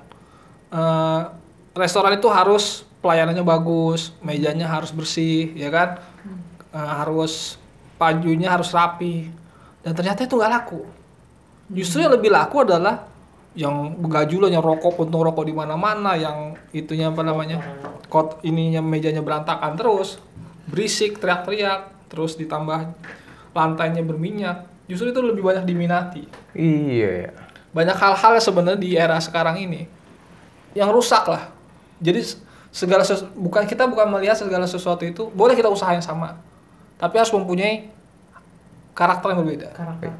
Restoran itu harus pelayanannya bagus, mejanya harus bersih, ya kan? Harus pajunya harus rapi. Dan ternyata itu nggak laku. Justru yang lebih laku adalah yang begajulan, yang rokok, puntung rokok di mana-mana, yang itunya apa namanya, mejanya berantakan terus, berisik, teriak-teriak, terus ditambah lantainya berminyak. Justru itu lebih banyak diminati. Iya. Banyak hal-hal sebenarnya di era sekarang ini yang rusak lah. Jadi kita bukan melihat segala sesuatu itu boleh kita usaha yang sama, tapi harus mempunyai karakter yang berbeda.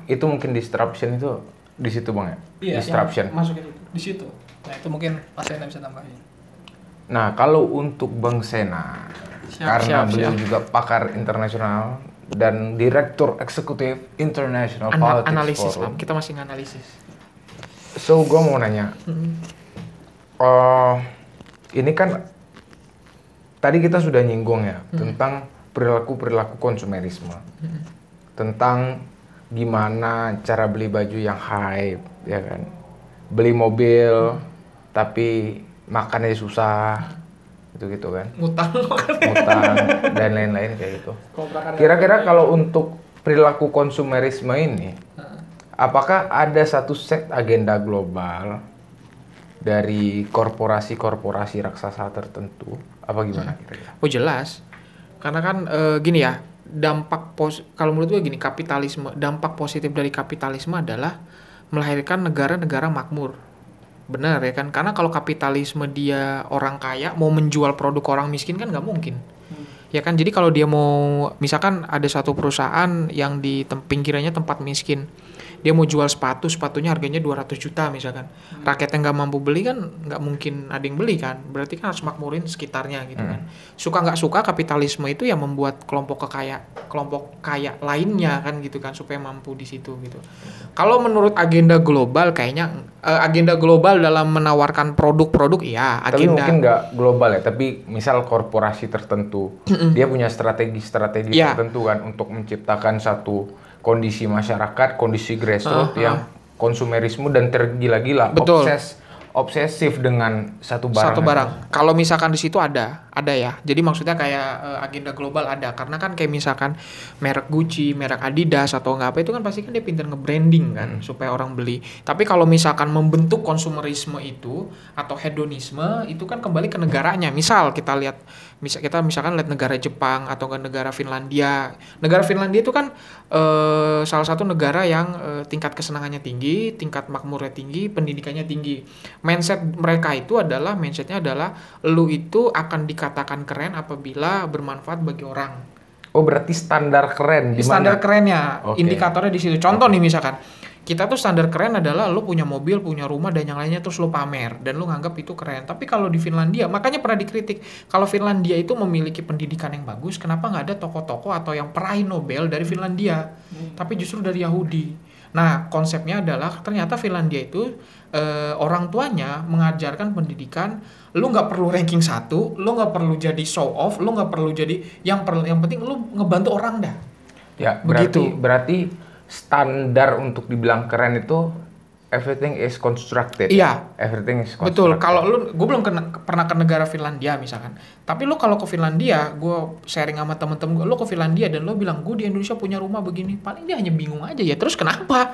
Itu mungkin disruption itu di situ Bang ya? Iya, Disruption. Masuk ke situ. Di situ. Nah, itu mungkin Pak Sena bisa tambahin. Nah, kalau untuk Bang Sena, karena beliau juga pakar internasional dan Direktur Eksekutif International Politics Analisis Forum. lah. Kita masih nganalisis. So, gue mau nanya. Ini kan tadi kita sudah nyinggung ya tentang perilaku konsumerisme. Tentang gimana cara beli baju yang hype, ya kan? Beli mobil tapi makannya susah. Gitu kan? Ngutang dan lain-lain kayak gitu. Kira-kira kalau untuk perilaku konsumerisme ini, apakah ada satu set agenda global dari korporasi-korporasi raksasa tertentu? Apa gimana kira-kira? Oh jelas, karena kan gini ya, kalau menurut gue gini, dampak positif dari kapitalisme adalah melahirkan negara-negara makmur. Benar ya kan, karena kalau kapitalisme dia orang kaya mau menjual produk orang miskin kan nggak mungkin. Ya kan, jadi kalau dia mau, misalkan ada satu perusahaan yang di pinggirannya tempat miskin, dia mau jual sepatunya harganya 200 juta misalkan, rakyat yang nggak mampu beli kan nggak mungkin ada yang beli kan, berarti kan harus makmurin sekitarnya gitu kan. Suka nggak suka kapitalisme itu yang membuat kelompok kaya lainnya kan gitu kan, supaya mampu di situ gitu. Kalau menurut agenda global kayaknya agenda global dalam menawarkan produk-produk ya agenda. Tapi mungkin nggak global ya, tapi misal korporasi tertentu dia punya strategi tertentu kan untuk menciptakan satu kondisi masyarakat, kondisi grassroots yang konsumerisme dan tergila-gila, obsesif dengan satu barang. Kalau misalkan di situ ada Ada ya. Jadi maksudnya kayak agenda global ada. Karena kan kayak misalkan merek Gucci, merek Adidas atau nggak apa itu kan pasti kan dia pintar nge-branding kan supaya orang beli. Tapi kalau misalkan membentuk konsumerisme itu atau hedonisme itu kan kembali ke negaranya. Misal kita lihat kita misalkan lihat negara Jepang atau negara Finlandia. Negara Finlandia itu kan salah satu negara yang tingkat kesenangannya tinggi, tingkat makmurnya tinggi, pendidikannya tinggi. Mindset mereka itu adalah mindsetnya adalah lu itu akan dikatakan keren apabila bermanfaat bagi orang. Oh, berarti standar keren di mana? Standar kerennya, Oke. indikatornya di situ. Contoh nih misalkan, kita tuh standar keren adalah lu punya mobil, punya rumah dan yang lainnya terus lu pamer dan lu nganggap itu keren. Tapi kalau di Finlandia, makanya pernah dikritik, kalau Finlandia itu memiliki pendidikan yang bagus, kenapa nggak ada tokoh-tokoh atau yang peraih Nobel dari Finlandia, tapi justru dari Yahudi. Nah, konsepnya adalah ternyata Finlandia itu orang tuanya mengajarkan pendidikan, lu nggak perlu ranking 1, lu nggak perlu jadi show off, lu nggak perlu jadi yang penting lu ngebantu orang dah. Ya, Begitu. berarti standar untuk dibilang keren itu everything is constructed. Iya. Everything is constructed. Betul, kalau gue belum pernah ke negara Finlandia misalkan. Tapi lu kalau ke Finlandia, gue sharing sama temen-temen gue, lu ke Finlandia dan lu bilang, gue di Indonesia punya rumah begini. Paling dia hanya bingung aja, ya terus kenapa?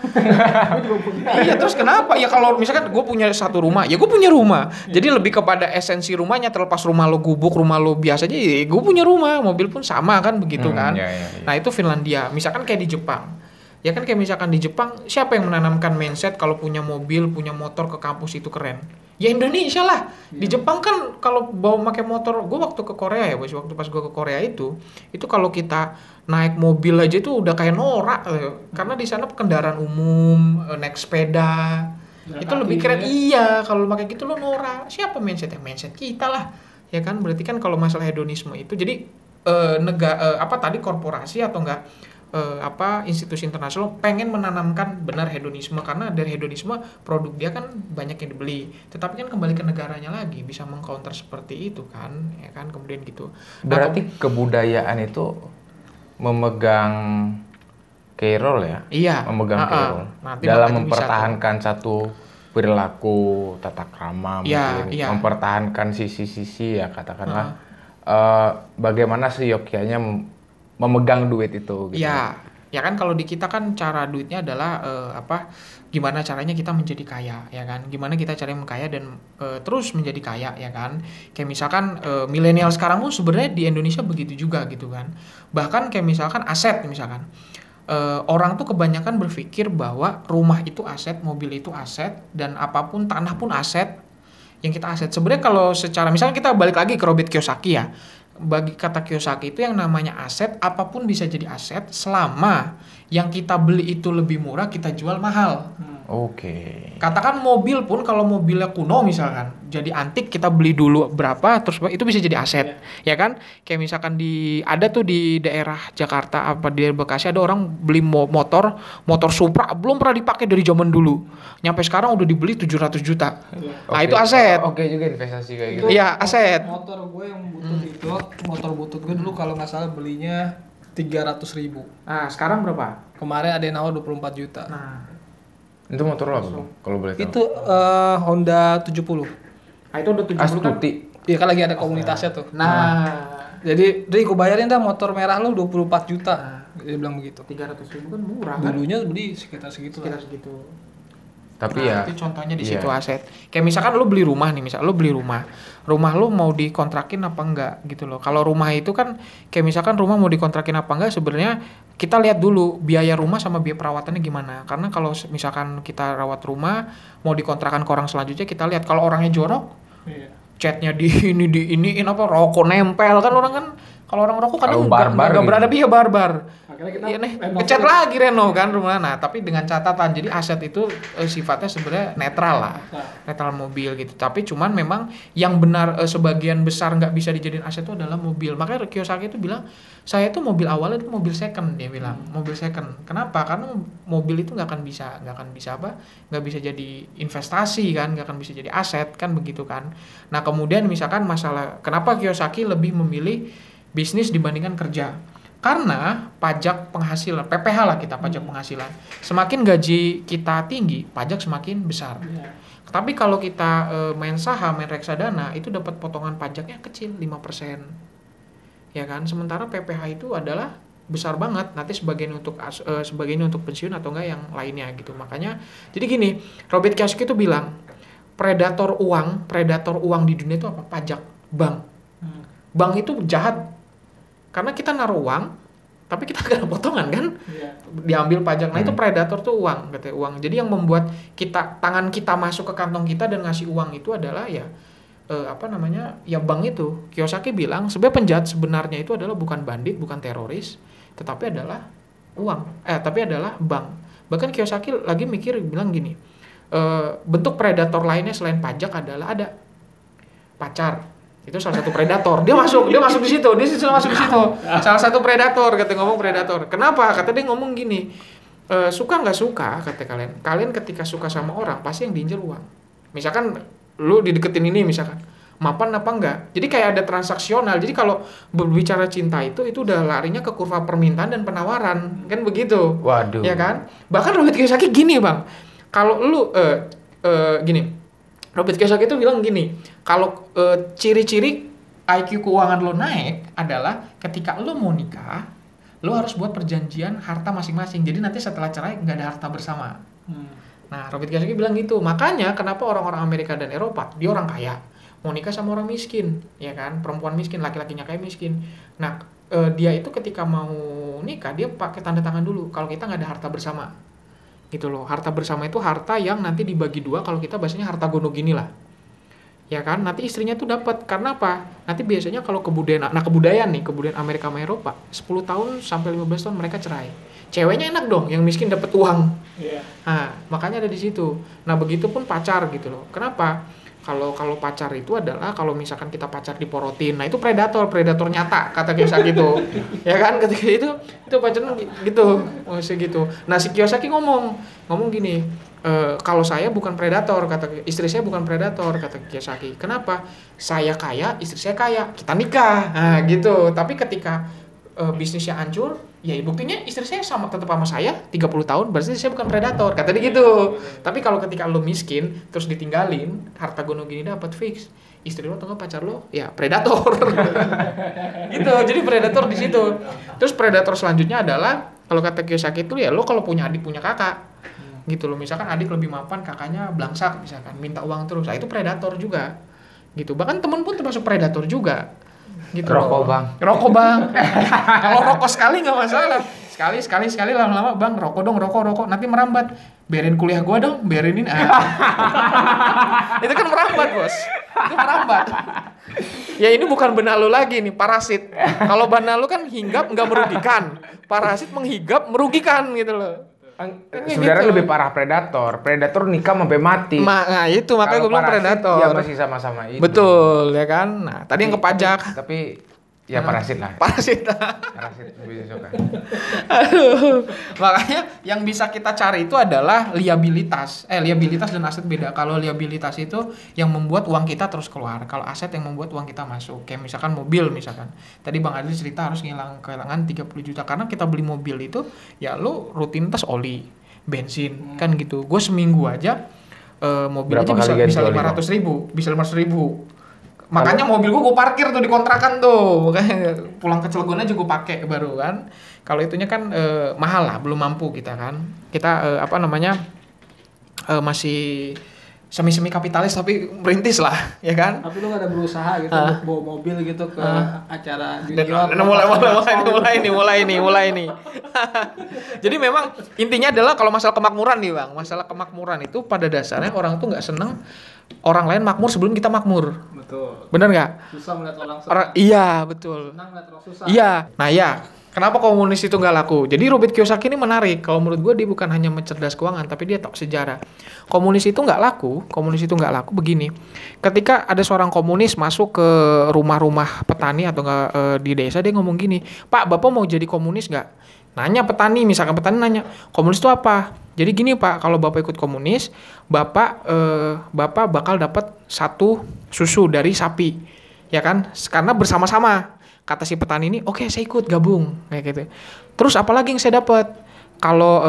Iya, terus kenapa? Ya kalau misalkan gue punya satu rumah, ya gue punya rumah. Jadi lebih kepada esensi rumahnya, terlepas rumah lo gubuk, rumah lo biasa aja, ya gue punya rumah, mobil pun sama kan, begitu kan. Iya. Nah itu Finlandia, misalkan kayak di Jepang. Ya kan kayak misalkan di Jepang, siapa yang menanamkan mindset kalau punya mobil, punya motor ke kampus itu keren? Ya Indonesia lah. Di Jepang kan kalau bawa pakai motor, gue waktu ke Korea ya, waktu pas gue ke Korea itu kalau kita naik mobil aja itu udah kayak norak, karena di sana kendaraan umum, naik sepeda, Jalan itu kaki lebih keren. ya. Iya, kalau pakai gitu lo norak. Siapa mindsetnya? Mindset kita lah, ya kan? Berarti kan kalau masalah hedonisme itu, jadi tadi korporasi atau enggak institusi internasional pengen menanamkan benar hedonisme, karena dari hedonisme produk dia kan banyak yang dibeli, tetapi kan kembali ke negaranya lagi bisa mengcounter seperti itu kan, ya kan, kemudian gitu. Berarti kebudayaan itu memegang key role ya? Iya. Memegang key role Nanti dalam makanya bisa mempertahankan satu perilaku tata krama Iya, mungkin, iya. mempertahankan sisi-sisi ya katakanlah bagaimana seyogyanya memegang duit itu gitu. Ya, ya kan kalau di kita kan cara duitnya adalah gimana caranya kita menjadi kaya, ya kan? Gimana kita caranya mengkaya dan terus menjadi kaya, ya kan? Kayak misalkan milenial sekarang pun sebenarnya di Indonesia begitu juga gitu kan. Bahkan kayak misalkan aset misalkan. Orang tuh kebanyakan berpikir bahwa rumah itu aset, mobil itu aset, dan apapun tanah pun aset yang kita aset. Sebenarnya kalau secara misalnya kita balik lagi ke Robert Kiyosaki ya. Bagi kata Kiyosaki itu yang namanya aset, apapun bisa jadi aset selama yang kita beli itu lebih murah, kita jual mahal. Oke. Katakan mobil pun, kalau mobilnya kuno misalkan jadi antik, kita beli dulu berapa terus itu bisa jadi aset, ya kan? Kayak misalkan ada tuh di daerah Jakarta apa di Bekasi ada orang beli motor Supra belum pernah dipakai dari zaman dulu, nyampe sekarang udah dibeli 700 juta. Nah itu aset. Oke juga investasi kayak gitu. Iya, aset. Motor gue yang butut itu, motor butut gue dulu kalau nggak salah belinya 300.000. Nah sekarang berapa? Kemarin ada yang nawar 24 juta. Nah Itu motor lo apa Bang? Kalau boleh tahu? Itu Honda 70. itu udah 70 kan? Astuti. Iya kan lagi ada komunitasnya tuh. Nah Jadi gue bayarin dah motor merah lu 24 juta. Dia bilang begitu. 300.000 kan murah kan? Dulunya beli sekitar segitu Sekitar lah. segitu. Tapi ya Itu contohnya di iya. situ aset. Kayak misalkan lu beli rumah nih, misal lu beli rumah lu mau dikontrakin apa enggak gitu loh. Kalau rumah itu kan kayak misalkan rumah mau dikontrakin apa enggak, sebenarnya kita lihat dulu biaya rumah sama biaya perawatannya gimana. Karena kalau misalkan kita rawat rumah mau dikontrakan ke orang selanjutnya, kita lihat kalau orangnya jorok, Iya. catnya diiniin apa, rokok nempel kan, orang kan kalau orang rokok kadang Kalau barbar nggak gitu. berada dia barbar. Akhirnya kita Iya nih, renov ngecat terus. lagi renov kan rumah. Nah, tapi dengan catatan, jadi aset itu sifatnya sebenarnya netral lah, netral mobil gitu. Tapi cuman memang yang benar sebagian besar nggak bisa dijadiin aset itu adalah mobil. Makanya Kiyosaki itu bilang, saya tuh mobil awalnya itu mobil second, dia bilang mobil second. Kenapa? Karena mobil itu nggak akan bisa jadi investasi kan, nggak akan bisa jadi aset kan, begitu kan. Nah kemudian misalkan masalah kenapa Kiyosaki lebih memilih bisnis dibandingkan kerja. Karena pajak penghasilan, PPH lah kita, pajak penghasilan. Semakin gaji kita tinggi, pajak semakin besar. Tapi kalau kita main saham, main reksadana, itu dapat potongan pajaknya kecil, 5%. Ya kan? Sementara PPH itu adalah besar banget, nanti sebagian untuk pensiun atau enggak yang lainnya gitu. Makanya jadi gini, Robert Kiyosaki itu bilang predator uang di dunia itu apa? Pajak, bank. Bank itu jahat karena kita naruh uang tapi kita gak ada potongan kan, diambil pajak. Nah itu predator tuh uang, katanya uang. Jadi yang membuat tangan kita masuk ke kantong kita dan ngasih uang itu adalah ya bank itu. Kiyosaki bilang sebenarnya penjahat sebenarnya itu adalah bukan bandit, bukan teroris, tetapi adalah tapi adalah bank. Bahkan Kiyosaki lagi bilang gini, bentuk predator lainnya selain pajak adalah ada pacar. Itu salah satu predator. Dia masuk di situ. Salah satu predator, ngomong predator. Kenapa? Kata dia ngomong gini, suka nggak suka, kata kalian ketika suka sama orang pasti yang diincar uang. Misalkan lu dideketin ini misalkan, mapan apa enggak. Jadi kayak ada transaksional. Jadi kalau berbicara cinta itu udah larinya ke kurva permintaan dan penawaran, kan begitu. Waduh. Ya kan? Bahkan Robert Kiyosaki gini, Bang. Kalau lu gini. Robert Kiyosaki itu bilang gini, kalau ciri-ciri IQ keuangan lo naik adalah ketika lo mau nikah, lo harus buat perjanjian harta masing-masing. Jadi nanti setelah cerai nggak ada harta bersama. Nah, Robert Kiyosaki bilang gitu. Makanya kenapa orang-orang Amerika dan Eropa, dia orang kaya, mau nikah sama orang miskin, ya kan? Perempuan miskin, laki-lakinya kaya miskin. Nah, dia itu ketika mau nikah, dia pakai tanda tangan dulu. Kalau kita nggak ada harta bersama, gitu loh. Harta bersama itu harta yang nanti dibagi dua. Kalau kita bahasanya harta gono gini lah, ya kan? Nanti istrinya tuh dapat. Karena apa? Nanti biasanya kalau kebudayaan Amerika sama Eropa, 10 tahun sampai 15 tahun mereka cerai. Ceweknya enak dong, yang miskin dapat uang. Nah, makanya ada di situ. Nah, begitupun pacar gitu loh. Kenapa? Kalau pacar itu adalah kalau misalkan kita pacar diporotin, nah itu predator nyata kata Kiyosaki itu. Ya kan? Ketika itu pacaran gitu, masih gitu. Nah, si Kiyosaki ngomong gini, kalau saya bukan predator, kata istri saya bukan predator, kata Kiyosaki. Kenapa? Saya kaya, istri saya kaya, kita nikah. Nah, gitu. Tapi ketika bisnisnya hancur, ya buktinya istri saya tetap sama saya 30 tahun, berarti saya bukan predator, kata dia gitu. Tapi kalau ketika lo miskin terus ditinggalin, harta gono gini dapat fix, istri lo atau pacar lo ya predator. Gitu. Jadi predator di situ. Terus predator selanjutnya adalah kalau kata Kiyosaki itu ya lo kalau punya adik punya kakak. Gitu loh. Misalkan adik lebih mapan, kakaknya blangsak misalkan, minta uang terus. Nah, itu predator juga. Gitu. Bahkan temen pun termasuk predator juga. Gitu Rokok bang. Kalau rokok sekali nggak masalah, sekali lama-lama bang rokok nanti merambat, biarin kuliah gua dong, biarinin itu kan merambat bos, itu merambat. Ya ini bukan benalu lagi nih, parasit. Kalau benalu kan hinggap nggak merugikan, parasit menghigap merugikan gitu loh. Sebenarnya lebih parah predator nikah sampai mati. Nah itu makanya gue bilang predator. Ya masih sama-sama itu. Betul ya kan. Nah tadi yang ke pajak. Tapi ya parasit lah. Parasit lebih suka. Aduh. Makanya yang bisa kita cari itu adalah liabilitas. Liabilitas dan aset beda. Kalau liabilitas itu yang membuat uang kita terus keluar. Kalau aset yang membuat uang kita masuk. Kayak misalkan mobil misalkan. Tadi Bang Adli cerita harus kehilangan 30 juta. Karena kita beli mobil itu ya lo rutinitas oli, bensin kan gitu. Gue seminggu aja mobil berapa aja bisa 500 ribu. Bisa 500 ribu. Makanya mobil gue parkir tuh di kontrakan tuh, makanya pulang ke Cilegon aja gue pakai baru kan. Kalau itunya kan mahal lah, belum mampu kita kan. Kita masih semi kapitalis tapi merintis lah, ya kan. Tapi lu gak ada berusaha gitu untuk bawa mobil gitu ke acara junior. mulai nih. Jadi memang intinya adalah kalau masalah kemakmuran nih bang, masalah kemakmuran itu pada dasarnya orang tuh nggak seneng orang lain makmur sebelum kita makmur. Betul. Bener nggak? Susah melihat orang senang. Iya betul. Senang melihat orang susah. Iya. Nah ya. Kenapa komunis itu nggak laku? Jadi Robert Kiyosaki ini menarik. Kalau menurut gue dia bukan hanya mencerdas keuangan, tapi dia tahu sejarah. Komunis itu nggak laku begini. Ketika ada seorang komunis masuk ke rumah-rumah petani atau nggak di desa, dia ngomong gini, Pak, Bapak mau jadi komunis nggak? Nanya petani, misalkan petani nanya, komunis itu apa? Jadi gini Pak, kalau Bapak ikut komunis, Bapak bakal dapat 1 susu dari sapi, ya kan? Karena bersama-sama. kata si petani ini, oke saya ikut gabung kayak gitu. Terus apalagi yang saya dapat? Kalau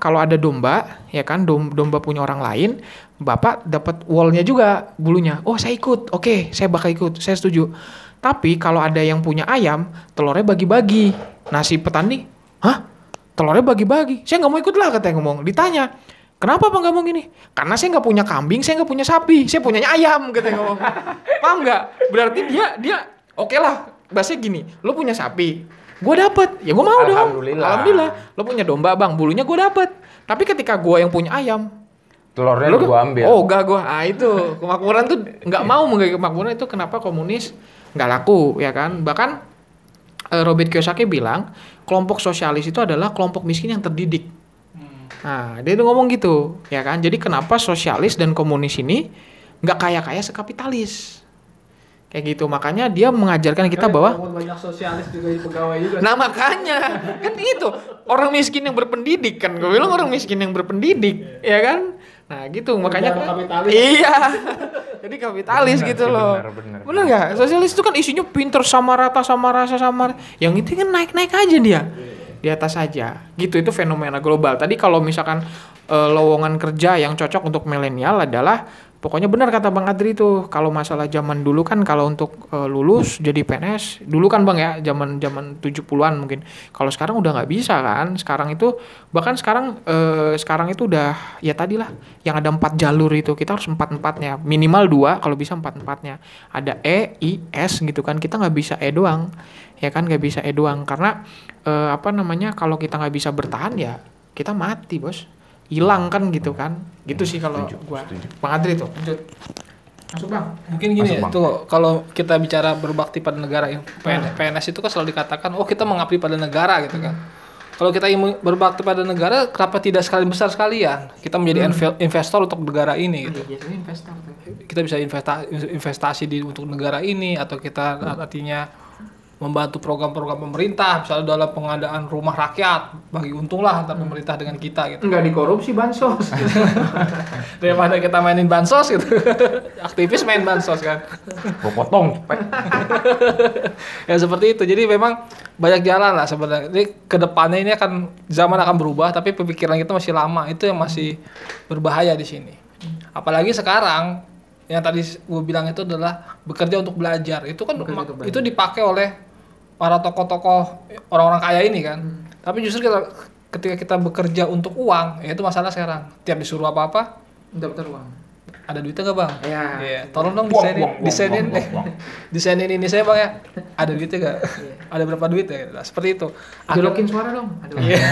kalau ada domba, ya kan, domba punya orang lain, bapak dapat woolnya juga, bulunya. Oh saya ikut, oke saya bakal ikut, saya setuju. Tapi kalau ada yang punya ayam, telurnya bagi-bagi. Nah si petani, hah? Telurnya bagi-bagi? Saya nggak mau ikut lah, katanya ngomong. Ditanya, kenapa Bang nggak mau gini? Karena saya nggak punya kambing, saya nggak punya sapi, saya punyanya ayam, katanya ngomong. Paham nggak? Berarti dia oke lah, bahasanya gini, lo punya sapi, gue dapet, ya gue mau dong. Alhamdulillah. Lo punya domba Bang, bulunya gue dapet. Tapi ketika gue yang punya ayam, telurnya gue ambil. Oh enggak gue, itu kemakmuran tuh nggak mau menggagai kemakmuran, itu kenapa komunis nggak laku, ya kan? Bahkan Robert Kiyosaki bilang kelompok sosialis itu adalah kelompok miskin yang terdidik. Nah dia tuh ngomong gitu, ya kan? Jadi kenapa sosialis dan komunis ini nggak kaya-kaya sekapitalis? Kayak gitu, makanya dia mengajarkan kita bahwa banyak sosialis juga di pegawai juga. nah makanya kan itu orang miskin yang berpendidik kan, gue bilang orang miskin yang berpendidik, ya kan? Nah gitu, makanya kapitalis. iya. Jadi kapitalis Bener gitu sih, loh. Bener nggak? Sosialis itu kan isinya pinter sama rata sama rasa sama. Yang itu kan naik aja dia. Di atas aja. Gitu, itu fenomena global. Tadi kalau misalkan lowongan kerja yang cocok untuk milenial adalah pokoknya benar kata Bang Adri tuh, kalau masalah zaman dulu kan kalau untuk lulus jadi PNS, dulu kan Bang ya, zaman 70-an mungkin. Kalau sekarang udah nggak bisa kan. Sekarang itu bahkan sekarang itu udah ya tadilah yang ada 4 jalur itu, kita harus 4-4-nya. Minimal 2, kalau bisa 4-4-nya. Ada E, I, S gitu kan. Kita nggak bisa E doang. Ya kan, nggak bisa E doang karena kalau kita nggak bisa bertahan ya kita mati, Bos. Hilang kan gitu kan. Gitu sih kalau gua. Bang Adri tuh, lanjut. Masuk Bang. Mungkin gini Masuk, ya, Bang. tuh kalau kita bicara berbakti pada negara, PNS itu kan selalu dikatakan, oh kita mengabdi pada negara gitu kan. Kalau kita ingin berbakti pada negara, kenapa tidak besar sekalian? Kita menjadi investor untuk negara ini gitu. Biasanya investor tuh. Kita bisa investasi untuk negara ini, atau kita artinya membantu program-program pemerintah, misalnya dalam pengadaan rumah rakyat, bagi untung lah antar pemerintah dengan kita gitu. Enggak dikorupsi bansos. Daripada kita mainin bansos gitu. Aktivis main bansos kan. Gue potong. Ya seperti itu. Jadi memang banyak jalan lah sebenarnya. Jadi kedepannya ini zaman akan berubah, tapi pemikiran kita masih lama. Itu yang masih berbahaya di sini. Apalagi sekarang yang tadi gue bilang itu adalah bekerja untuk belajar. Itu kan itu dipakai oleh para tokoh-tokoh orang-orang kaya ini kan. Tapi justru ketika kita bekerja untuk uang, ya itu masalah sekarang. Tiap disuruh apa-apa, Daftar uang. ada duitnya nggak Bang? Iya. Iya. Tolong dong Buang. desainin ini saya Bang ya. Ada duitnya nggak? Ada berapa duit ya? Nah, seperti itu. Belokin suara dong. Aduh. Iya.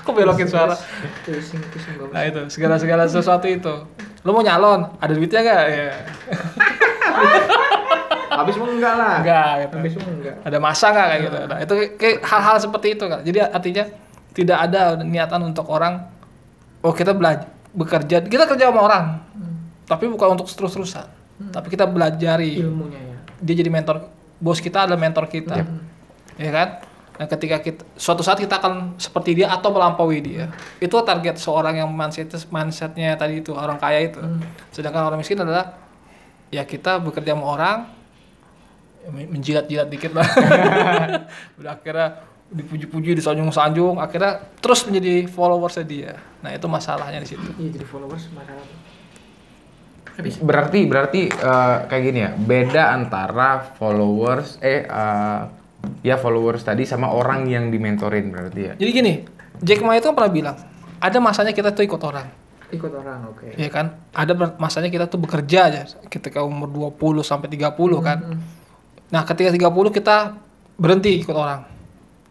Kok belokin suara? Pusing bagus. Nah itu segala sesuatu itu. Lo mau nyalon? Ada duitnya nggak? Iya. Habis mau enggak lah. Enggak gitu. Habis mau enggak. Ada masa nggak kayak gitu? Nah, itu kayak hal-hal seperti itu kan. Jadi artinya tidak ada niatan untuk orang, oh kita bekerja, kita kerja sama orang, tapi bukan untuk terus-terusan. Tapi kita belajari Ilmunya ya. Dia jadi mentor, bos kita adalah mentor kita, ya kan? Nah ketika suatu saat kita akan seperti dia atau melampaui dia, itu target seorang yang mindsetnya tadi itu orang kaya itu. Sedangkan orang miskin adalah ya kita bekerja sama orang, menjilat-jilat dikit lah. Udah akhirnya dipuji-puji, disanjung-sanjung, akhirnya terus menjadi followersnya dia. Nah itu masalahnya di situ. Iya, jadi followers masalah. Berarti kayak gini ya, beda antara followers followers tadi sama orang yang dimentorin berarti ya. Jadi gini, Jack Ma itu kan pernah bilang, ada masanya kita tuh ikut orang. Ikut orang, oke. Iya kan? Ada masanya kita tuh bekerja aja ketika umur 20 sampai 30 kan. Nah, ketika 30 kita berhenti ikut orang.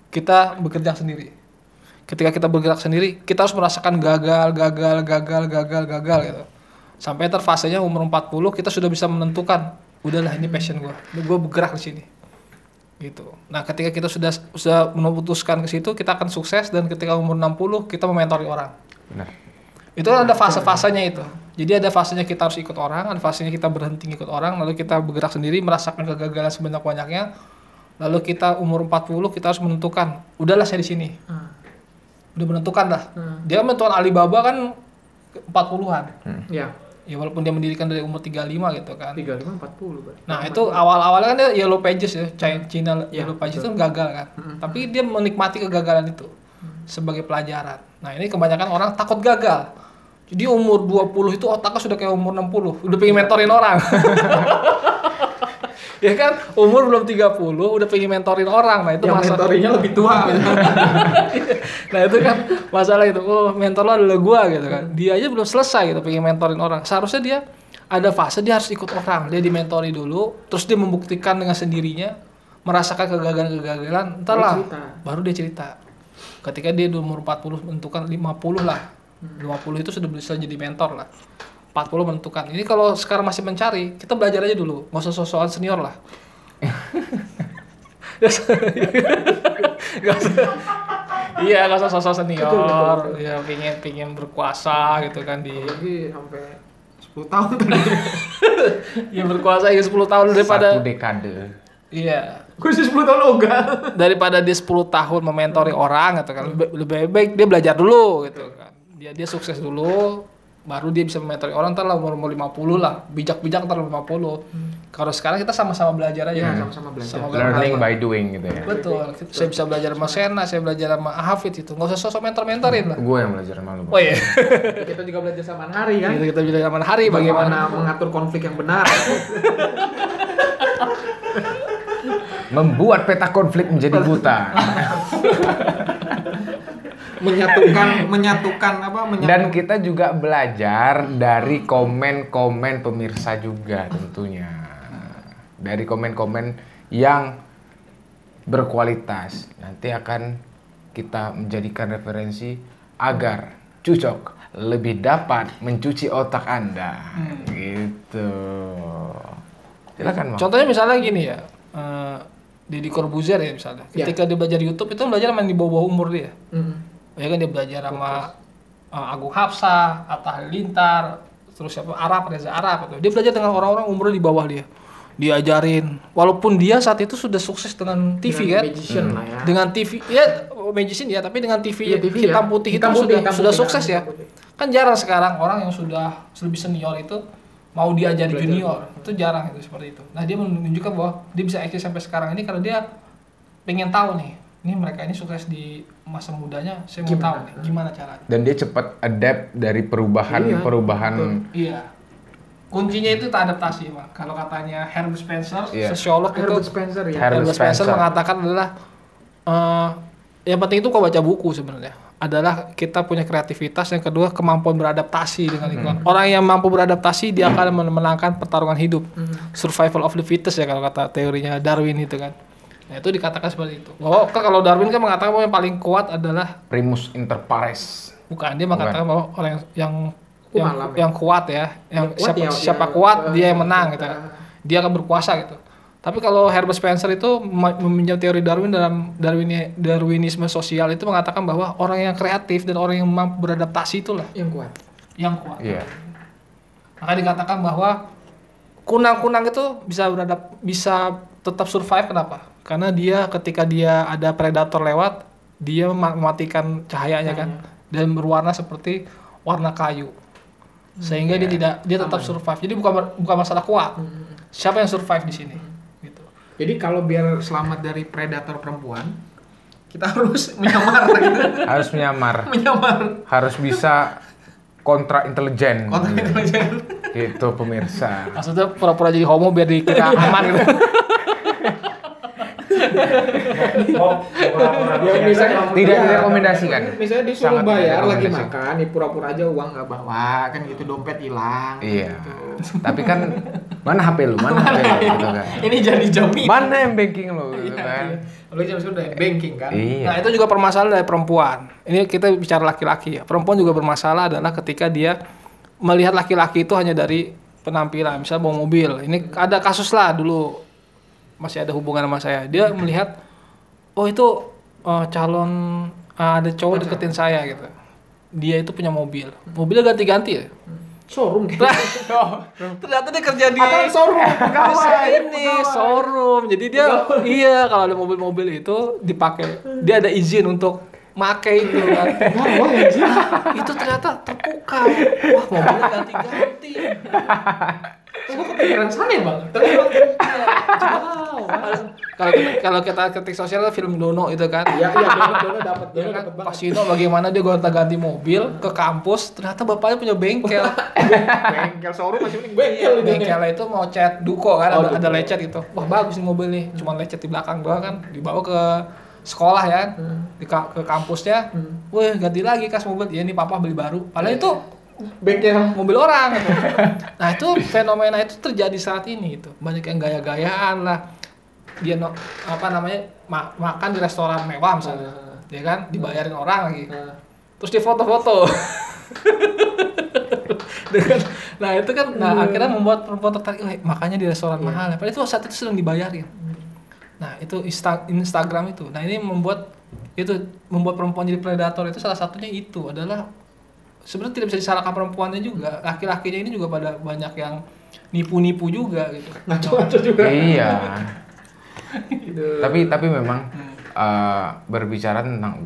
Kita bekerja sendiri. Ketika kita bergerak sendiri, kita harus merasakan gagal gitu. Sampai fasenya umur 40 kita sudah bisa menentukan, udahlah ini passion gue bergerak di sini. Gitu. Nah, ketika kita sudah memutuskan ke situ, kita akan sukses, dan ketika umur 60 kita mementori orang. Benar. Itu kan ada fase-fasenya itu. Jadi ada fasenya kita harus ikut orang, ada fasenya kita berhenti ikut orang, lalu kita bergerak sendiri merasakan kegagalan sebanyak-banyaknya. Lalu kita umur 40 kita harus menentukan, udahlah saya di sini. Udah menentukan lah. Dia menentukan Alibaba kan 40-an. Ya. Ya walaupun dia mendirikan dari umur 35 gitu kan. 35 40 Pak. Nah itu awal-awalnya kan dia Yellow Pages ya, China Ya, Yellow Pages itu betul. gagal kan. Tapi dia menikmati kegagalan itu sebagai pelajaran. Nah ini kebanyakan orang takut gagal. Jadi umur 20 itu otaknya sudah kayak umur 60, udah pengen mentorin orang. Ya kan, umur belum 30 udah pengen mentorin orang. Nah itu Yang masalah. mentorinya lebih tua. Nah itu kan masalah itu. Oh mentor lo adalah gua gitu kan. Dia aja belum selesai gitu pengen mentorin orang. Seharusnya dia ada fase dia harus ikut orang. Dia dimentori dulu, terus dia membuktikan dengan sendirinya, merasakan kegagalan-kegagalan, entarlah baru dia cerita. Ketika dia di umur 40 menentukan 50 lah. 50 itu sudah bisa jadi mentor lah. 40 menentukan. Ini kalau sekarang masih mencari, kita belajar aja dulu. Nggak usah sosokan senior lah. Nggak usah. Iya, nggak usah sosok senior. Betul. Ya pingin berkuasa gitu kan di. Lagi sampai 10 tahun tadi. Ya berkuasa ya 10 tahun daripada. 1 dekade. Iya. Gue sih 10 tahun ogah. Daripada dia 10 tahun mementori orang gitu kan. Lebih baik dia belajar dulu gitu kan. Dia sukses dulu, baru dia bisa mementori orang. Ntar lah umur 50 lah, bijak-bijak ntar 50. Kalau sekarang kita sama-sama belajar aja. Iya, sama-sama belajar. Sama Learning apa. by doing gitu ya. Betul. Saya bisa belajar sama Sena, saya belajar sama Hafid itu. Nggak usah sosok mentor-mentorin lah. Gue yang belajar sama lu. Oh iya. Kita juga belajar sama Hari kan. Kita belajar sama Hari Bagaimana mengatur konflik yang benar. Membuat peta konflik menjadi buta. menyatukan Dan kita juga belajar dari komen-komen pemirsa juga tentunya. Dari komen-komen yang berkualitas. Nanti akan kita menjadikan referensi agar Cucok lebih dapat mencuci otak Anda. Gitu. Silakan, Bang. Contohnya misalnya gini ya. Deddy Corbuzier ya misalnya. Ketika dia belajar YouTube itu belajar sama yang di bawah umur dia. Ya kan dia belajar sama Agung Hapsah, Atta Halilintar, terus siapa Reza Arab itu. Dia belajar dengan orang-orang umurnya di bawah dia. Diajarin. Walaupun dia saat itu sudah sukses dengan TV kan. Magician lah ya. Dengan TV ya magician ya, tapi dengan TV, Iya, TV hitam ya. putih Hitam itu putih, sudah hitam sukses putih, ya. hitam putih. Kan jarang sekarang orang yang sudah lebih senior itu mau diajari Belajar. junior. Itu jarang itu seperti itu. Nah, dia menunjukkan bahwa dia bisa eksis sampai sekarang ini karena dia pengen tahu nih. Ini mereka ini sukses di masa mudanya, saya mau tahu nih gimana caranya. Dan dia cepat adapt dari perubahan. Iya. Kuncinya itu adaptasi, Pak. Kalau katanya Herbert Spencer, Iya. sosiolog Herbert itu Spencer ya. Herbert Herbert Spencer Spencer. mengatakan adalah yang penting itu kau baca buku sebenarnya. Adalah kita punya kreativitas, yang kedua kemampuan beradaptasi dengan lingkungan. Orang yang mampu beradaptasi dia akan memenangkan pertarungan hidup. Survival of the fittest ya kalau kata teorinya Darwin itu kan. Nah, itu dikatakan seperti itu. Oh, kan kalau Darwin kan mengatakan bahwa yang paling kuat adalah Primus inter pares. bukan, dia mengatakan bahwa orang Malam ya. yang kuat ya, yang Kuat siapa, ya, siapa ya, kuat ya, dia yang ya, menang ya, gitu. ya. Dia akan berkuasa gitu. Tapi kalau Herbert Spencer itu meminjam teori Darwin dalam Darwinisme sosial itu mengatakan bahwa orang yang kreatif dan orang yang mampu beradaptasi itulah Yang kuat. yang kuat. Iya. Maka dikatakan bahwa kunang-kunang itu bisa tetap survive. Kenapa? Karena dia ketika dia ada predator lewat, dia mematikan cahayanya kan dan berwarna seperti warna kayu. Sehingga dia tetap survive. Jadi bukan masalah kuat. Siapa yang survive di sini? Gitu. Jadi kalau biar selamat dari predator perempuan, kita harus menyamar gitu. Harus menyamar. Menyamar. Harus bisa kontra intelijen. Kontra intelijen. Gitu pemirsa. Maksudnya pura-pura jadi homo biar dikira aman gitu. Ya, misalnya Tidak direkomendasikan. Misalnya disuruh Sangat bayar tidak lagi direkomendasikan. makan, nih pura-pura aja uang nggak bawa, kan gitu, dompet hilang. Iya. Gitu. Tapi kan mana HP lu? Mana HP lu gitu kan. Ini jadi jamin. Mana yang banking lu gitu kan. Lu jam sudah banking kan. Iya. Nah itu juga permasalahan dari perempuan. Ini kita bicara laki-laki ya. Perempuan juga bermasalah adalah ketika dia melihat laki-laki itu hanya dari penampilan. Misalnya bawa mobil. Ini ada kasus lah dulu. Masih ada hubungan sama saya. Dia melihat, oh itu calon ada cowok deketin saya gitu. Dia itu punya mobil. Mobilnya ganti-ganti ya. Showroom gitu. Ternyata dia kerja di Atau showroom, pegawai. showroom. Jadi dia iya kalau ada mobil-mobil itu dipakai, dia ada izin untuk make itu kan. Wah, anjir. Itu ternyata terpukau. Wah, mobilnya ganti-ganti. Gue kepikiran sana ya, Bang. Wow. Kalau kita ketik sosial film Dono itu kan. Iya, Dono dapat banget. Pas itu bagaimana dia gonta-ganti mobil ke kampus, ternyata bapaknya punya bengkel. Bengkel showroom masih mending bengkel ini. Bengkelnya itu mau cat Duko kan, ada Duko. lecet gitu. Wah, bagus nih mobil nih, cuma lecet di belakang doang kan, dibawa ke sekolah ya, ke kampusnya. Wah, ganti lagi kas mobil. Ya ini papa beli baru. Padahal itu Bengkel. mobil orang gitu. Nah, itu fenomena itu terjadi saat ini gitu. Banyak yang gaya-gayaan lah. Dia makan di restoran mewah misalnya. Ya kan, dibayarin orang lagi. Terus dia foto-foto. Nah, itu kan akhirnya membuat perempuan tertarik, makanya di restoran mahal. Padahal itu saat itu sedang dibayarin. Nah, itu Instagram itu. Nah, ini membuat perempuan jadi predator itu salah satunya itu adalah sebenarnya tidak bisa disalahkan perempuannya juga, laki-lakinya ini juga pada banyak yang nipu-nipu juga gitu. Ngaco-ngaco juga. Iya. Gitu. Tapi memang berbicara tentang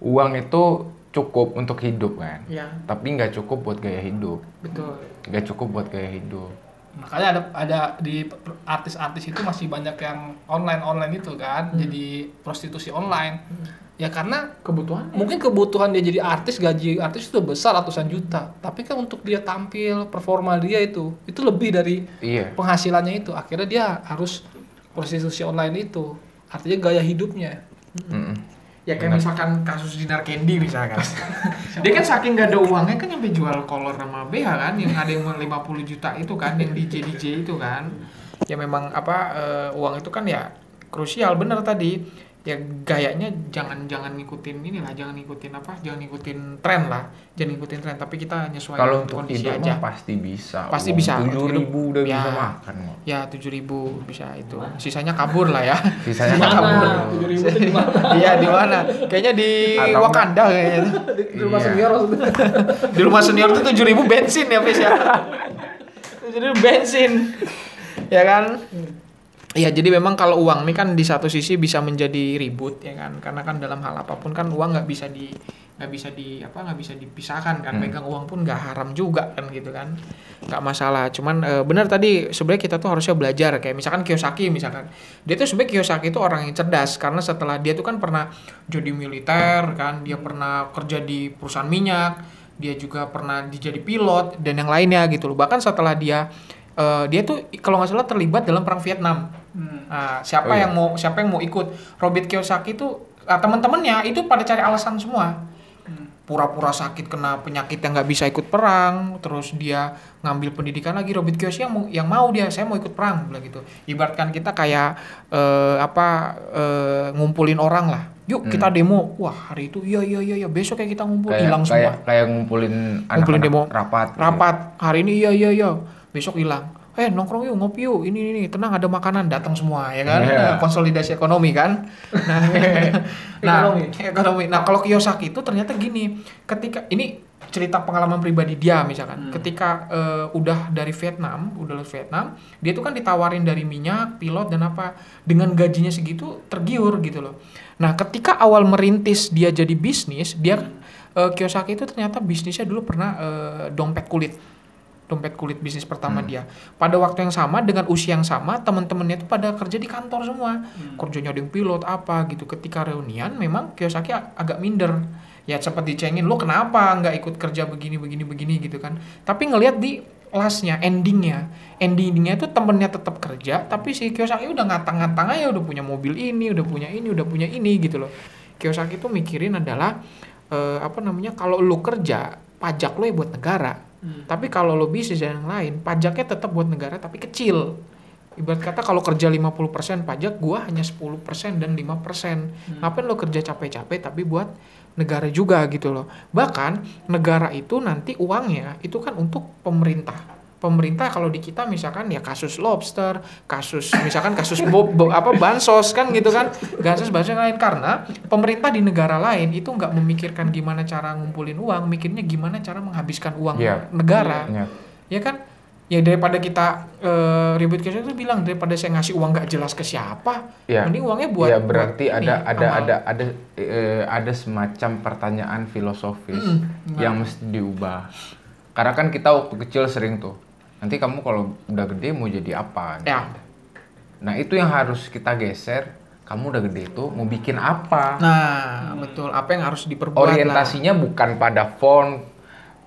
uang itu cukup untuk hidup kan. Iya. Tapi nggak cukup buat gaya hidup. Betul. Nggak cukup buat gaya hidup. Makanya ada di artis-artis itu masih banyak yang online itu kan, jadi prostitusi online. Ya karena Kebutuhan. mungkin kebutuhan dia jadi artis, gaji artis itu besar ratusan juta. Tapi kan untuk dia tampil, performa dia itu lebih dari Iya. penghasilannya itu. Akhirnya dia harus prostitusi online itu. Artinya gaya hidupnya. Ya kayak misalkan kasus Dinar Candy misalkan. Dia kan saking gak ada uangnya kan nyampe jual kolor sama BH kan, yang ada yang 50 juta itu kan, yang DJ itu kan. Ya memang uang itu kan ya krusial, bener tadi. Ya gayanya jangan ngikutin inilah, jangan ngikutin tren lah. Jangan ngikutin tren, tapi kita nyesuaikan Kalau untuk kondisi hidup aja. mah pasti bisa. Pasti bisa. 7.000 udah Ya. bisa makan kok. Ya 7.000 bisa itu. Sisanya kabur lah ya. Sisanya Di kabur. mana? 7.000 itu di mana? Iya di mana? Kayaknya di Atau Wakanda kayaknya. Di rumah Iya. senior maksudnya. Di rumah senior tuh 7.000 bensin ya, Fis ya. 7.000 bensin. Ya kan? Iya, jadi memang kalau uang nih kan di satu sisi bisa menjadi ribut ya kan, karena kan dalam hal apapun kan uang nggak bisa dipisahkan kan, pegang uang pun nggak haram juga kan gitu kan, nggak masalah. Cuman benar tadi sebenarnya kita tuh harusnya belajar kayak misalkan Kiyosaki dia tuh sebenarnya Kiyosaki itu orang yang cerdas karena setelah dia tuh kan pernah jadi militer kan, dia pernah kerja di perusahaan minyak, dia juga pernah jadi pilot dan yang lainnya gitu loh. Bahkan setelah dia tuh kalau nggak salah terlibat dalam perang Vietnam. Nah, siapa yang mau ikut? Robert Kiyosaki itu teman-temannya itu pada cari alasan semua. Pura-pura sakit kena penyakit yang nggak bisa ikut perang, terus dia ngambil pendidikan lagi. Robert Kiyosaki yang mau saya mau ikut perang bilang gitu. Ibaratkan kita kayak ngumpulin orang lah. Yuk kita demo. Wah hari itu iya besok kayak kita ngumpul hilang semua. Kayak ngumpulin demo rapat. Gitu. Hari ini iya besok hilang. Nongkrong yuk, ngopi yuk, ini tenang ada makanan, datang semua ya kan. Yeah. Konsolidasi ekonomi kan. Ekonomi. Nah kalau Kiyosaki itu ternyata gini, ketika ini cerita pengalaman pribadi dia misalkan, ketika udah dari Vietnam, dia tuh kan ditawarin dari minyak, pilot dan apa, dengan gajinya segitu tergiur gitu loh. Nah ketika awal merintis dia jadi bisnis, dia Kiyosaki itu ternyata bisnisnya dulu pernah dompet kulit bisnis pertama dia. Pada waktu yang sama dengan usia yang sama teman-temannya itu pada kerja di kantor semua. Kerjanya ada yang pilot apa gitu. Ketika reunian memang Kiyosaki agak minder. Ya sempat dicengin, lo kenapa nggak ikut kerja begini gitu kan. Tapi ngelihat di lastnya, endingnya itu temennya tetap kerja, tapi si Kiyosaki udah ngatang-ngatang aja, udah punya mobil ini, udah punya ini gitu loh. Kiyosaki itu mikirin adalah kalau lo kerja, pajak lo ya buat negara. Tapi kalau lo bisnis dan yang lain, pajaknya tetap buat negara tapi kecil. Ibarat kata kalau kerja 50% pajak, gua hanya 10% dan 5%. Ngapain lo kerja capek-capek tapi buat negara juga gitu loh. Bahkan negara itu nanti uangnya itu kan untuk pemerintah. Pemerintah kalau di kita misalkan ya kasus lobster, kasus bansos kan gitu kan, bansos yang lain, karena pemerintah di negara lain itu nggak memikirkan gimana cara ngumpulin uang, mikirnya gimana cara menghabiskan uang negara, ya kan. Ya daripada kita ribut ke situ bilang daripada saya ngasih uang nggak jelas ke siapa, mending uangnya buat. Ya berarti buat ada semacam pertanyaan filosofis yang mesti diubah. Karena kan kita waktu kecil sering tuh, nanti kamu kalau udah gede mau jadi apa? Ya. Nah itu yang harus kita geser. Kamu udah gede tuh mau bikin apa? Nah betul. Apa yang harus diperbuat? Orientasinya bukan pada font.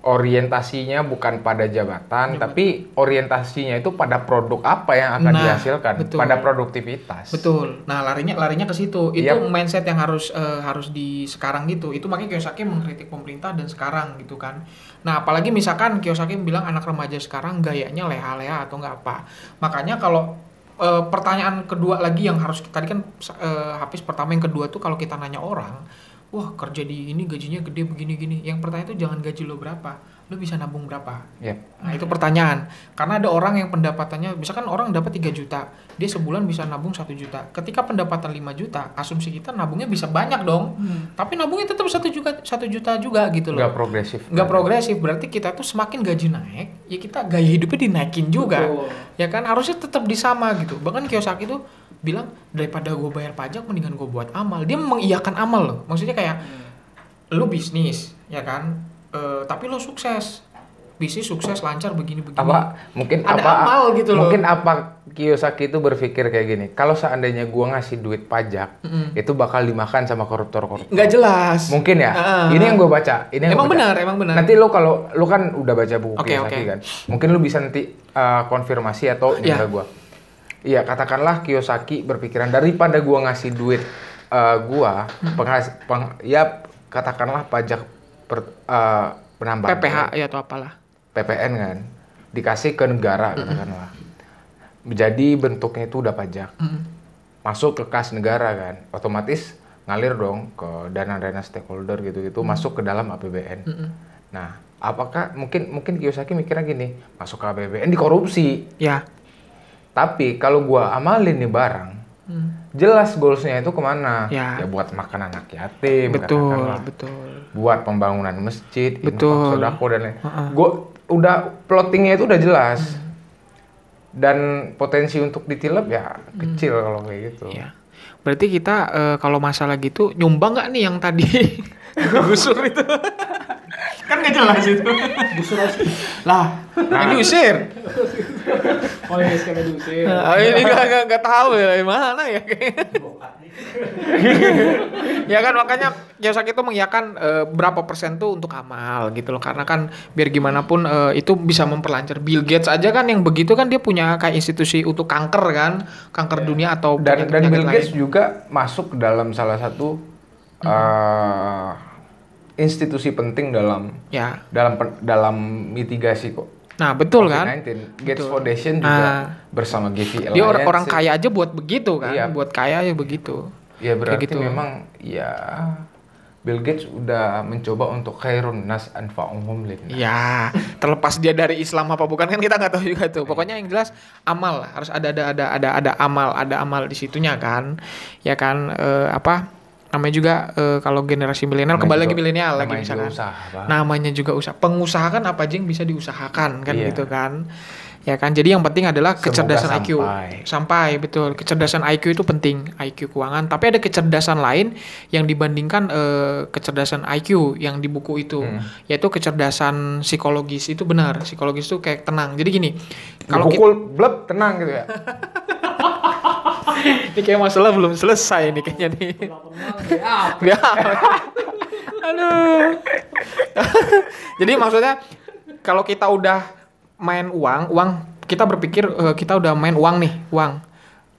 Orientasinya bukan pada jabatan, tapi orientasinya itu pada produk apa yang akan dihasilkan, betul. pada produktivitas. Betul. Nah larinya ke situ. Itu mindset yang harus di sekarang gitu. Itu makanya Kiyosaki mengkritik pemerintah dan sekarang gitu kan. Nah apalagi misalkan Kiyosaki bilang anak remaja sekarang gayanya leha-leha atau nggak apa. Makanya kalau pertanyaan kedua lagi yang harus tadi kan Hafiz pertama, yang kedua tuh kalau kita nanya orang, wah kerja di ini gajinya gede begini-gini. Yang pertanyaan itu jangan gaji lo berapa, lo bisa nabung berapa. Nah itu pertanyaan. Karena ada orang yang pendapatannya, misalkan orang dapat 3 juta, dia sebulan bisa nabung 1 juta. Ketika pendapatan 5 juta, asumsi kita nabungnya bisa banyak dong. Tapi nabungnya tetap 1 juta juga gitu loh. Nggak progresif. Berarti kita tuh semakin gaji naik, ya kita gaya hidupnya dinaikin juga. Betul. Ya kan harusnya tetap disama gitu. Bahkan Kiyosaki tuh bilang daripada gue bayar pajak mendingan gue buat amal. Dia mengiyakan amal loh. Maksudnya kayak lu bisnis ya kan, tapi lu sukses, bisnis sukses lancar begini. Mungkin ada amal gitu loh. Mungkin apa Kiyosaki itu berpikir kayak gini, kalau seandainya gue ngasih duit pajak itu bakal dimakan sama koruptor. Nggak jelas. Mungkin ya. Ini yang gue baca. Emang benar. Nanti kalau lu kan udah baca buku Kiyosaki kan, mungkin lu bisa nanti konfirmasi atau ini ke gue. Iya, katakanlah Kiyosaki berpikiran daripada gua ngasih duit katakanlah pajak penambahan PPH ya atau apalah. PPN kan dikasih ke negara katakanlah. Jadi bentuknya itu udah pajak. Masuk ke kas negara kan. Otomatis ngalir dong ke dana-dana stakeholder gitu-gitu masuk ke dalam APBN. Nah, apakah mungkin Kiyosaki mikirnya gini, masuk ke APBN dikorupsi. Ya. Tapi kalau gua amalin nih barang, jelas goalsnya itu kemana? Ya buat makan anak yatim, betul. Buat pembangunan masjid, betul. sodako dan lain. Gua udah plottingnya itu udah jelas. Dan potensi untuk ditilep ya kecil kalau kayak gitu. Ya. Berarti kita kalau masalah gitu nyumbang nggak nih yang tadi gusur itu? Kan nggak jelas itu. Busur harus. Lah, ini diusir. Oh iya, sekarang diusir. Ini nggak tahu ya mana ya. Ya kan makanya Kiyosaki itu mengiyakan berapa persen tuh untuk amal gitu loh, karena kan biar gimana pun itu bisa memperlancar. Bill Gates aja kan yang begitu kan dia punya kayak institusi untuk kanker kan, kanker dunia atau dan Bill Gates juga masuk dalam salah satu institusi penting dalam mitigasi kok. Nah betul COVID-19. kan. Gates Foundation juga bersama Gavi Alliance. Dia orang kaya aja buat begitu kan. Iya. Buat kaya ya begitu. Ya berarti gitu. memang ya Bill Gates udah mencoba untuk khairun nas anfa'uhum linnas. Ya, terlepas dia dari Islam apa bukan kan kita nggak tahu juga tuh. Pokoknya yang jelas amal, harus ada amal di situnya kan. Ya kan namanya juga kalau generasi milenial, kembali lagi milenial lagi misalkan. Namanya juga usaha. Pengusaha kan apa aja yang bisa diusahakan kan gitu kan. Ya kan, jadi yang penting adalah kecerdasan IQ. Sampai betul, kecerdasan IQ itu penting, IQ keuangan. Tapi ada kecerdasan lain yang dibandingkan kecerdasan IQ yang di buku itu, yaitu kecerdasan psikologis. Itu benar, psikologis itu kayak tenang. Jadi gini, kalau pukul blep tenang gitu ya. Ini kayak masalah belum selesai nih kayaknya nih. Aduh. Jadi maksudnya kalau kita udah main uang kita berpikir kita udah main uang nih,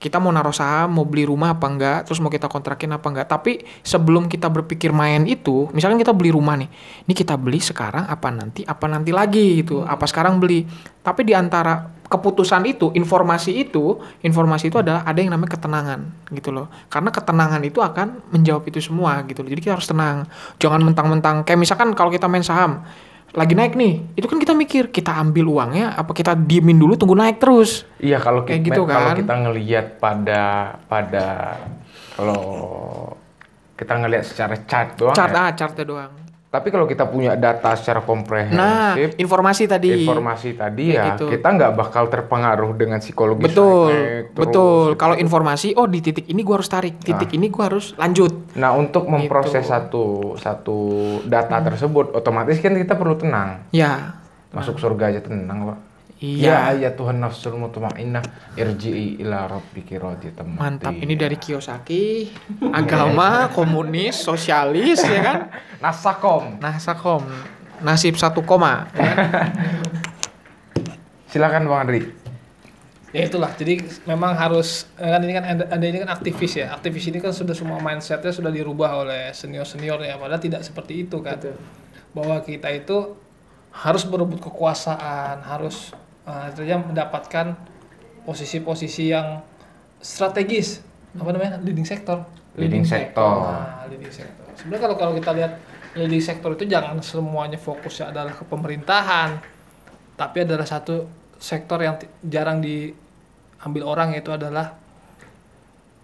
kita mau naruh saham, mau beli rumah apa enggak, terus mau kita kontrakin apa enggak. Tapi sebelum kita berpikir main itu, misalkan kita beli rumah nih, ini kita beli sekarang apa nanti lagi gitu, apa sekarang beli. Tapi di antara keputusan itu, informasi itu adalah ada yang namanya ketenangan gitu loh. Karena ketenangan itu akan menjawab itu semua gitu loh. Jadi kita harus tenang, jangan mentang-mentang kayak misalkan kalau kita main saham lagi naik nih, itu kan kita mikir kita ambil uangnya apa kita diemin dulu tunggu naik terus. Iya, kalau kayak gitu kan. Kalau kita ngelihat kalau kita ngelihat secara chart doang. Chartnya doang. Tapi kalau kita punya data secara Nah, komprehensif, informasi tadi ya gitu. kita nggak bakal terpengaruh dengan psikologis. Betul, naik terus, betul. gitu. Kalau informasi, oh di titik ini gua harus tarik, titik ini gua harus lanjut. Nah, untuk memproses Gitu. satu data tersebut, otomatis kan kita perlu tenang. Ya, Masuk surga aja tenang, Pak. iya. Ya Tuhan nafsul mutmainnah irji'i ila rabbiki radiyatan Mantap. mardiyah. Ini dari Kiyosaki, agama, komunis, sosialis, ya kan? Nasakom. Nasakom, nasib 1 koma. Ya kan? Silakan Bang Adri. Ya itulah, jadi memang harus kan ini kan ada ini kan aktivis ya. Aktivis ini kan sudah semua mindsetnya sudah dirubah oleh senior ya, padahal tidak seperti itu kan. Betul. Bahwa kita itu harus berebut kekuasaan, harus artinya mendapatkan posisi-posisi yang strategis, apa namanya, leading sector. Leading sector. Nah, leading sector. Sebenarnya kalau kita lihat leading sector itu jangan semuanya fokusnya adalah ke pemerintahan, tapi adalah satu sektor yang jarang diambil orang, yaitu adalah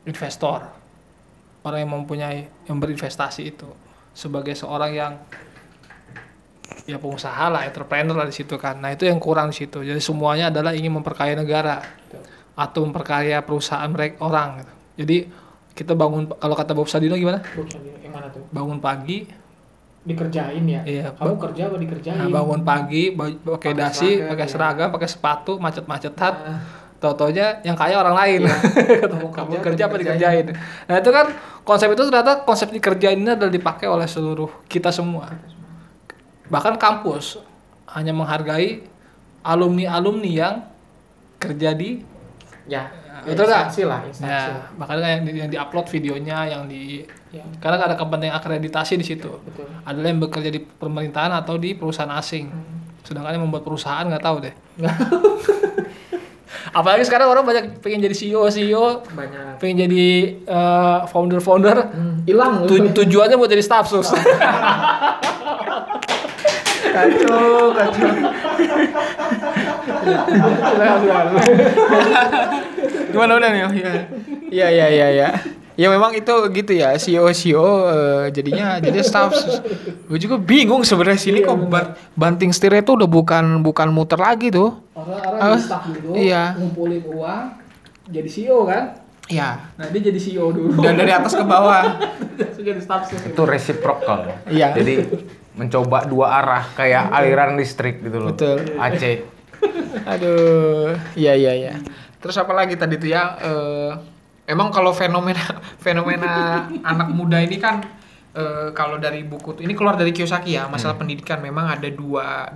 investor, orang yang yang berinvestasi itu sebagai seorang yang ya pengusaha lah, entrepreneur lah di situ kan. Nah itu yang kurang di situ. Jadi semuanya adalah ingin memperkaya negara atau memperkaya perusahaan mereka orang. Gitu. Jadi kita bangun, kalau kata Bob Sadino gimana? Yang mana tuh? Bangun pagi, Dikerjain ya? iya. Kamu kerja apa dikerjain? Nah, bangun pagi, pakai dasi, seragam, pakai ya. seragam, pakai sepatu, macet-macetan. Tau-taunya yang kaya orang lain. Kamu kerja apa dikerjain? Nah itu kan konsep itu ternyata konsep dikerjain ini adalah dipakai oleh seluruh kita semua. Bahkan kampus hanya menghargai alumni-alumni yang kerja di Ya, betul nggak? instansi lah, instansi. ya, makanya yang di-upload videonya, yang di Ya, karena ada kepentingan akreditasi di situ. betul. Adalah yang bekerja di pemerintahan atau di perusahaan asing. Sedangkan yang membuat perusahaan nggak tahu deh. Apalagi sekarang orang banyak pengen jadi CEO, Banyak. pengen jadi founder. Hilang. Tujuannya buat jadi staff sus. Kacau. Gimana udah nih? Iya. Ya memang itu gitu ya, CEO jadinya jadi staff. Gue juga bingung sebenarnya sini kok banting setirnya tuh udah bukan muter lagi tuh. Orang-orang di staff dulu, iya. ngumpulin uang, jadi CEO kan? Iya. Nah dia jadi CEO dulu. Dan dari atas ke bawah. Terus jadi staff sus. Itu reciprocal. Iya. Jadi mencoba dua arah kayak aliran listrik gitu loh. Betul. AC. Aduh, iya. Terus apa lagi tadi tuh ya? Emang kalau fenomena anak muda ini kan kalau dari buku ini keluar dari Kiyosaki ya, masalah pendidikan memang ada dua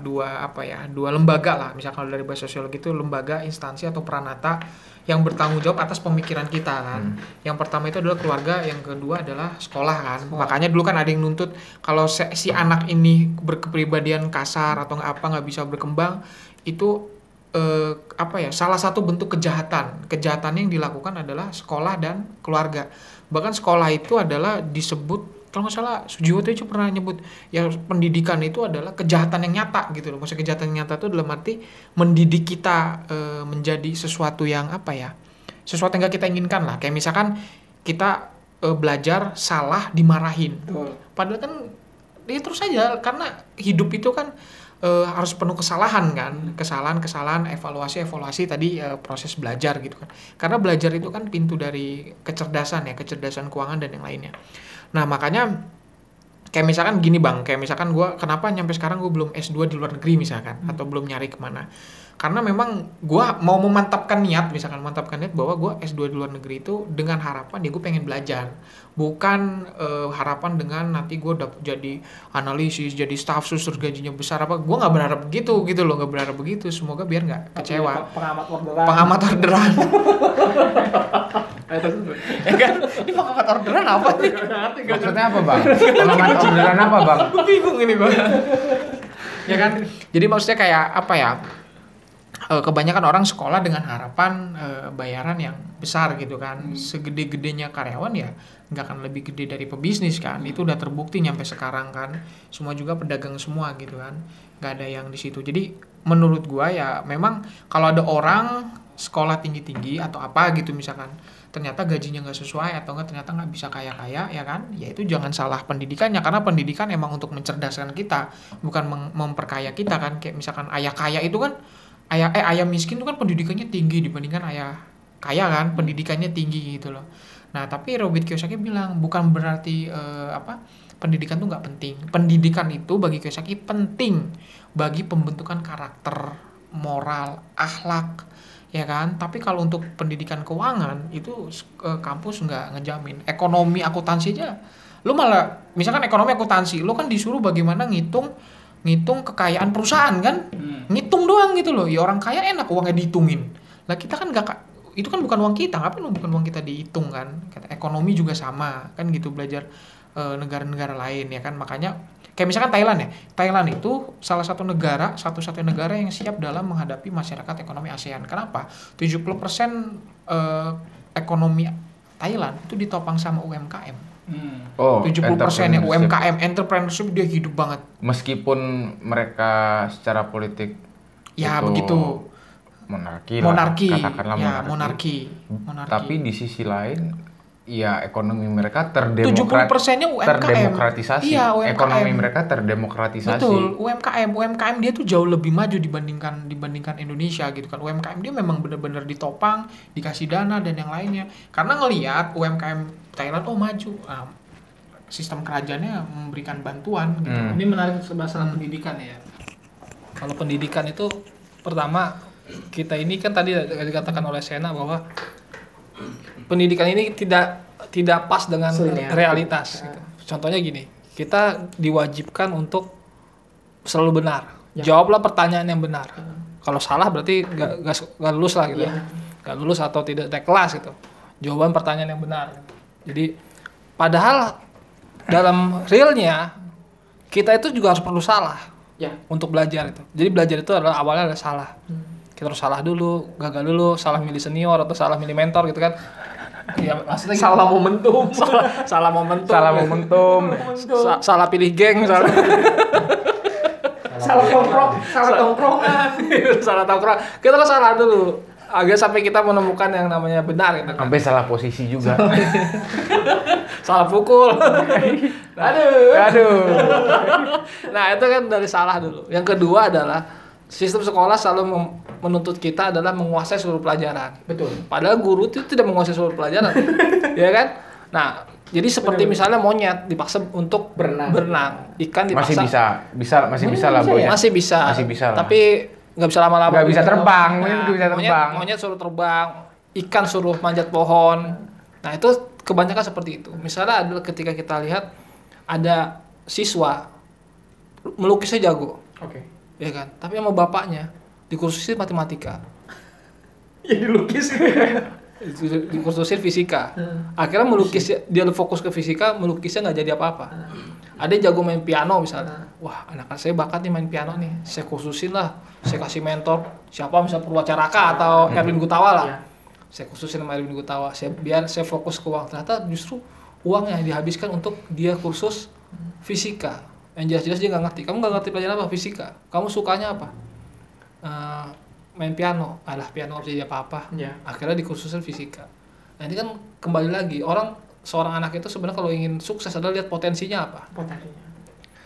lembaga lah. Misalnya kalau dari bahasa sosiologi itu lembaga, instansi atau peranata yang bertanggung jawab atas pemikiran kita kan. Yang pertama itu adalah keluarga, yang kedua adalah sekolah kan. Makanya dulu kan ada yang nuntut kalau si anak ini berkepribadian kasar atau nggak bisa berkembang, itu salah satu bentuk kejahatan yang dilakukan adalah sekolah dan keluarga. Bahkan sekolah itu adalah disebut, kalau nggak salah Sujiwoto itu pernah nyebut ya, pendidikan itu adalah kejahatan yang nyata gitu loh. Maksudnya kejahatan yang nyata itu dalam arti mendidik kita menjadi sesuatu yang sesuatu yang nggak kita inginkan lah. Kayak misalkan kita belajar salah dimarahin, padahal kan ya terus aja, karena hidup itu kan harus penuh kesalahan kan, kesalahan, evaluasi tadi proses belajar gitu kan. Karena belajar itu kan pintu dari kecerdasan keuangan dan yang lainnya. Nah makanya kayak misalkan gini Bang, kayak misalkan gue kenapa nyampe sekarang gue belum S2 di luar negeri misalkan, atau belum nyari kemana. Karena memang gue mau memantapkan niat bahwa gue S2 di luar negeri itu dengan harapan gue pengen belajar. Bukan harapan dengan nanti gue dapet jadi analisis, jadi staff sus, terus gajinya besar apa. Gue gak berharap begitu loh, gak berharap begitu. Semoga biar gak kecewa. Pengamat orderan. Ya kan? Ini pengamat orderan apa sih? Maksudnya apa Bang? Pengamat orderan apa Bang? Gue bingung ini Bang. Ya kan? Jadi maksudnya kayak apa ya? Kebanyakan orang sekolah dengan harapan bayaran yang besar gitu kan. Segede-gedenya karyawan ya nggak akan lebih gede dari pebisnis kan. Itu udah terbukti nyampe sekarang kan. Semua juga pedagang semua gitu kan. Nggak ada yang di situ. Jadi menurut gua ya memang kalau ada orang sekolah tinggi-tinggi atau apa gitu misalkan, ternyata gajinya nggak sesuai atau nggak ternyata nggak bisa kaya-kaya ya kan, ya itu jangan salah pendidikannya, karena pendidikan emang untuk mencerdaskan kita, bukan memperkaya kita kan. Kayak misalkan ayah kaya itu kan, ayah miskin itu kan pendidikannya tinggi dibandingkan ayah kaya kan, pendidikannya tinggi gitu loh. Nah tapi Robert Kiyosaki bilang bukan berarti pendidikan tuh nggak penting. Pendidikan itu bagi Kiyosaki penting bagi pembentukan karakter, moral, akhlak, ya kan. Tapi kalau untuk pendidikan keuangan itu kampus nggak ngejamin. Ekonomi akuntansi aja, lu malah misalkan ekonomi akuntansi, lu kan disuruh bagaimana ngitung kekayaan perusahaan kan, ngitung doang gitu loh. Ya orang kaya enak uangnya dihitungin. Lah kita kan nggak, itu kan bukan uang kita, ngapain bukan uang kita dihitung kan. Ekonomi juga sama kan gitu, belajar negara-negara lain ya kan. Makanya kayak misalkan Thailand ya, Thailand itu salah satu negara, satu-satunya negara yang siap dalam menghadapi masyarakat ekonomi ASEAN. Kenapa? 70% ekonomi Thailand itu ditopang sama UMKM. Oh, 70% yang UMKM, entrepreneurship dia hidup banget. Meskipun mereka secara politik Ya itu begitu. monarki, katakanlah ya, monarki. monarki. Tapi di sisi lain, ya ekonomi mereka 70%-nya UMKM. terdemokratisasi. Iya, UMKM. Ekonomi mereka terdemokratisasi. Betul, UMKM dia tuh jauh lebih maju dibandingkan Indonesia gitu kan. UMKM dia memang benar-benar ditopang, dikasih dana dan yang lainnya. Karena ngelihat UMKM Thailand maju, sistem kerajaannya memberikan bantuan gitu. Ini menarik masalah pendidikan ya. Kalau pendidikan itu pertama, kita ini kan tadi dikatakan oleh Sena bahwa pendidikan ini tidak pas dengan realitas gitu. Contohnya gini, kita diwajibkan untuk selalu benar. Jawablah pertanyaan yang benar. Kalau salah berarti gak lulus lah gitu. Gak lulus atau tidak naik kelas gitu. Jawaban pertanyaan yang benar. Jadi padahal dalam realnya kita itu juga harus perlu salah untuk belajar itu. Jadi belajar itu adalah awalnya adalah salah. Kita harus salah dulu, gagal dulu, salah milih senior atau salah milih mentor gitu kan. Ya maksudnya Salah momentum. salah momentum. Salah pilih geng, Salah tongkrongan. salah tongkrong. Kita kan salah dulu. Agak sampai kita menemukan yang namanya benar gitu kan. Sampai salah posisi juga. Salah pukul. Aduh. Nah, itu kan dari salah dulu. Yang kedua adalah sistem sekolah selalu menuntut kita adalah menguasai seluruh pelajaran. Betul. Padahal guru itu tidak menguasai seluruh pelajaran. Ya kan? Nah, jadi seperti misalnya monyet dipaksa untuk berenang. Ikan dipaksa Masih bisa lah boy. Masih bisa lah. Tapi nggak bisa lama-lama. Nggak bisa terbang, Monyet suruh terbang, ikan suruh manjat pohon. Nah itu kebanyakan seperti itu. Misalnya adalah ketika kita lihat ada siswa melukisnya jago, ya kan? Tapi sama bapaknya dikursusin matematika. Ya dilukis. Dikursusin fisika. Akhirnya dia fokus ke fisika, melukisnya nggak jadi apa-apa. Ada yang jago main piano misalnya. Wah, anak saya bakat nih main piano nih. Saya kursusin lah. Saya kasih mentor. Siapa misalnya Purwacaraka atau Erwin Gutawa lah. Saya kursusin sama Erwin Gutawa. Biar saya fokus ke uang. Ternyata justru uang yang dihabiskan untuk dia kursus fisika. Yang jelas-jelas dia nggak ngerti. Kamu nggak ngerti pelajaran apa? Fisika. Kamu sukanya apa? Main piano. Alah, piano nggak bisa jadi apa-apa. Akhirnya dikursusin fisika. Nah ini kan kembali lagi. Seorang anak itu sebenarnya kalau ingin sukses adalah lihat potensinya apa.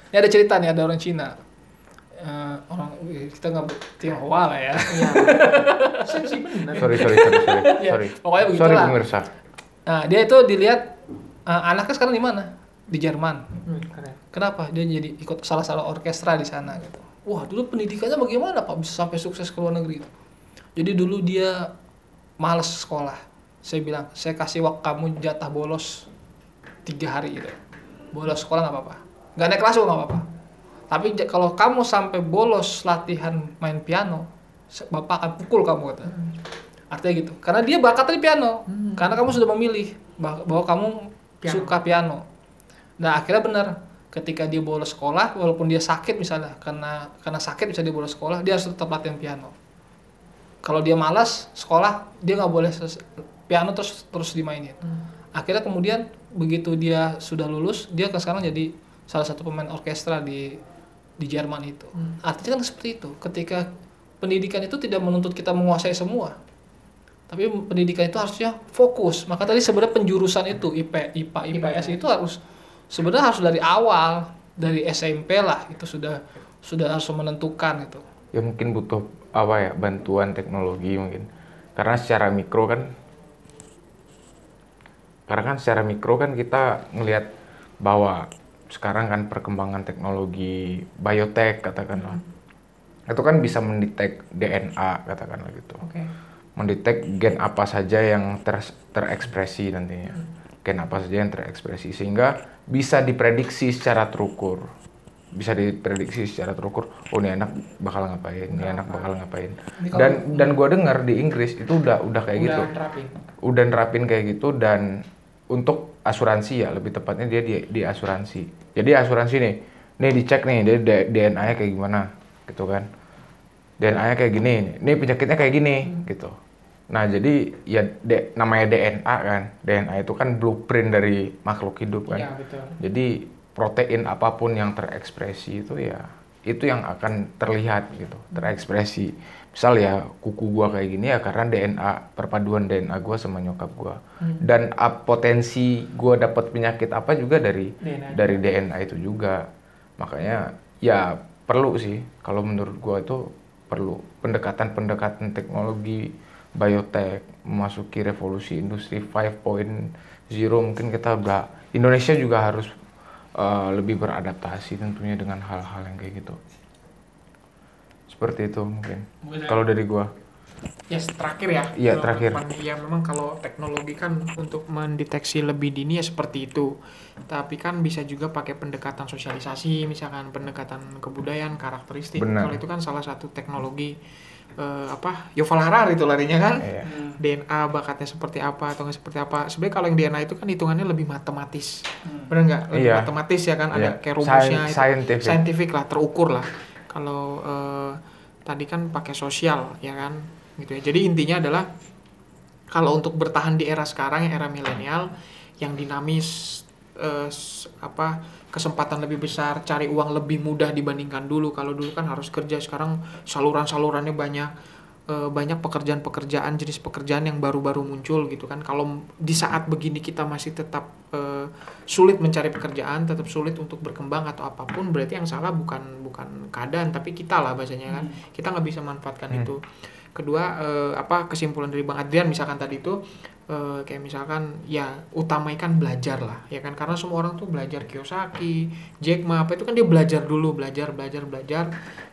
Ini ada cerita nih, ada orang Cina. Kita nggak Tionghoa lah ya. Sorry. Pokoknya begitulah. Sorry pemirsa. Nah dia itu dilihat anaknya sekarang di mana? Di Jerman. Kenapa? Dia jadi ikut salah orkestra di sana gitu. Wah dulu pendidikannya bagaimana Pak bisa sampai sukses ke luar negeri itu? Jadi dulu dia malas sekolah. Saya bilang, saya kasih waktu kamu jatah bolos 3 hari gitu. Bolos sekolah nggak apa-apa. Nggak naik kelas juga nggak apa-apa. Tapi kalau kamu sampai bolos latihan main piano, bapak akan pukul kamu kata. Artinya gitu. Karena dia bakatnya di piano. Karena kamu sudah memilih bahwa kamu suka piano. Nah akhirnya benar. Ketika dia bolos sekolah, walaupun dia sakit misalnya, karena sakit bisa dia bolos sekolah, dia harus tetap latihan piano. Kalau dia malas sekolah, dia nggak boleh piano terus dimainin. Akhirnya kemudian begitu dia sudah lulus, dia sekarang jadi salah satu pemain orkestra di Jerman itu. Artinya kan seperti itu. Ketika pendidikan itu tidak menuntut kita menguasai semua, Tapi pendidikan itu harusnya fokus. Maka tadi sebenarnya penjurusan itu IPA, IPS itu sebenarnya harus dari awal, dari SMP lah itu sudah harus menentukan itu. Ya mungkin butuh bantuan teknologi mungkin. Karena secara mikro kan kita ngelihat bahwa sekarang kan perkembangan teknologi biotek katakanlah. Itu kan bisa mendetek DNA katakanlah gitu. Mendetek gen apa saja yang terekspresi nantinya. Gen apa saja yang terekspresi sehingga bisa diprediksi secara terukur. Oh ini anak bakal ngapain, ini anak bakal ngapain. Dan gua dengar di Inggris itu udah kayak gitu. Udah nerapin kayak gitu. Dan untuk asuransi ya, lebih tepatnya dia di asuransi. Jadi asuransi nih dicek nih dia DNA-nya kayak gimana gitu kan. DNA-nya kayak gini, nih penyakitnya kayak gini gitu. Nah jadi ya namanya DNA kan. DNA itu kan blueprint dari makhluk hidup kan. Iya, betul. Jadi protein apapun yang terekspresi itu ya itu yang akan terlihat gitu, terekspresi. Misal ya kuku gua kayak gini ya karena DNA, perpaduan DNA gua sama nyokap gua. Dan potensi gua dapat penyakit apa juga dari DNA itu juga. Makanya ya perlu sih kalau menurut gua itu perlu pendekatan teknologi biotek memasuki revolusi industri 5.0. Mungkin kita Indonesia juga harus lebih beradaptasi tentunya dengan hal-hal yang kayak gitu. Seperti itu mungkin. Kalau dari gua. Ya terakhir ya. Iya, terakhir. Ya memang kalau teknologi kan untuk mendeteksi lebih dini ya seperti itu. Tapi kan bisa juga pakai pendekatan sosialisasi, misalkan pendekatan kebudayaan, karakteristik. Benar. Kalau itu kan salah satu teknologi Yuval Harari itu larinya kan. Iya. DNA bakatnya seperti apa atau nggak seperti apa. Sebenarnya kalau yang DNA itu kan hitungannya lebih matematis. Benar nggak? Lebih matematis ya kan, ada kayak rumusnya scientific lah, terukur lah. Kalau tadi kan pakai sosial ya kan gitu ya. Jadi intinya adalah kalau untuk bertahan di era sekarang ya era milenial yang dinamis kesempatan lebih besar, cari uang lebih mudah dibandingkan dulu. Kalau dulu kan harus kerja, sekarang salurannya banyak pekerjaan-pekerjaan, jenis pekerjaan yang baru-baru muncul gitu kan. Kalau di saat begini kita masih tetap sulit mencari pekerjaan, tetap sulit untuk berkembang atau apapun, berarti yang salah bukan keadaan tapi kita lah bahasanya kan. Kita nggak bisa manfaatkan itu. Kedua, kesimpulan dari Bang Adrian misalkan tadi itu kayak misalkan ya utamaikan belajar lah ya kan, karena semua orang tuh belajar Kiyosaki, Jack Ma itu kan dia belajar dulu, belajar,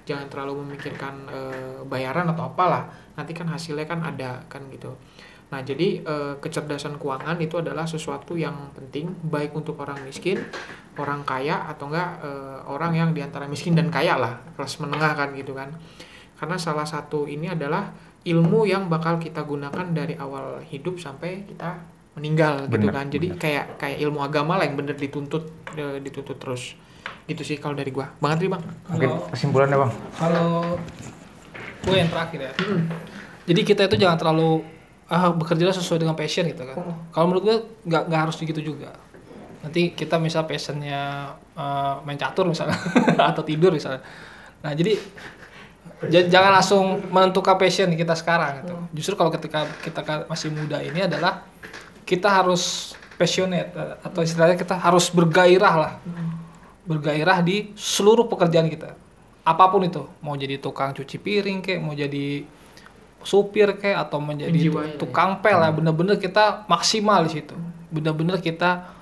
jangan terlalu memikirkan bayaran atau apalah, nanti kan hasilnya kan ada kan gitu. Nah jadi kecerdasan keuangan itu adalah sesuatu yang penting baik untuk orang miskin, orang kaya atau enggak orang yang diantara miskin dan kaya lah, kelas menengah kan gitu kan. Karena salah satu ini adalah ilmu yang bakal kita gunakan dari awal hidup sampai kita meninggal gitu kan. Jadi kayak ilmu agama lah yang bener dituntut terus. Gitu sih kalau dari gua. Bang Adri, Bang. Mungkin kesimpulannya, Bang. Kalau gue yang terakhir ya. Jadi kita itu jangan terlalu bekerja sesuai dengan passion gitu kan. Kalau menurut gue nggak harus begitu juga. Nanti kita misal passionnya main catur misalnya atau tidur misalnya. Nah jadi jangan langsung menentukan passion kita sekarang gitu. Justru kalau ketika kita masih muda ini adalah kita harus passionate atau istilahnya kita harus bergairah lah. Bergairah di seluruh pekerjaan kita. Apapun itu, mau jadi tukang cuci piring kek, mau jadi supir kek atau menjadi tukang pel lah, bener-bener kita maksimal di situ. Bener-bener kita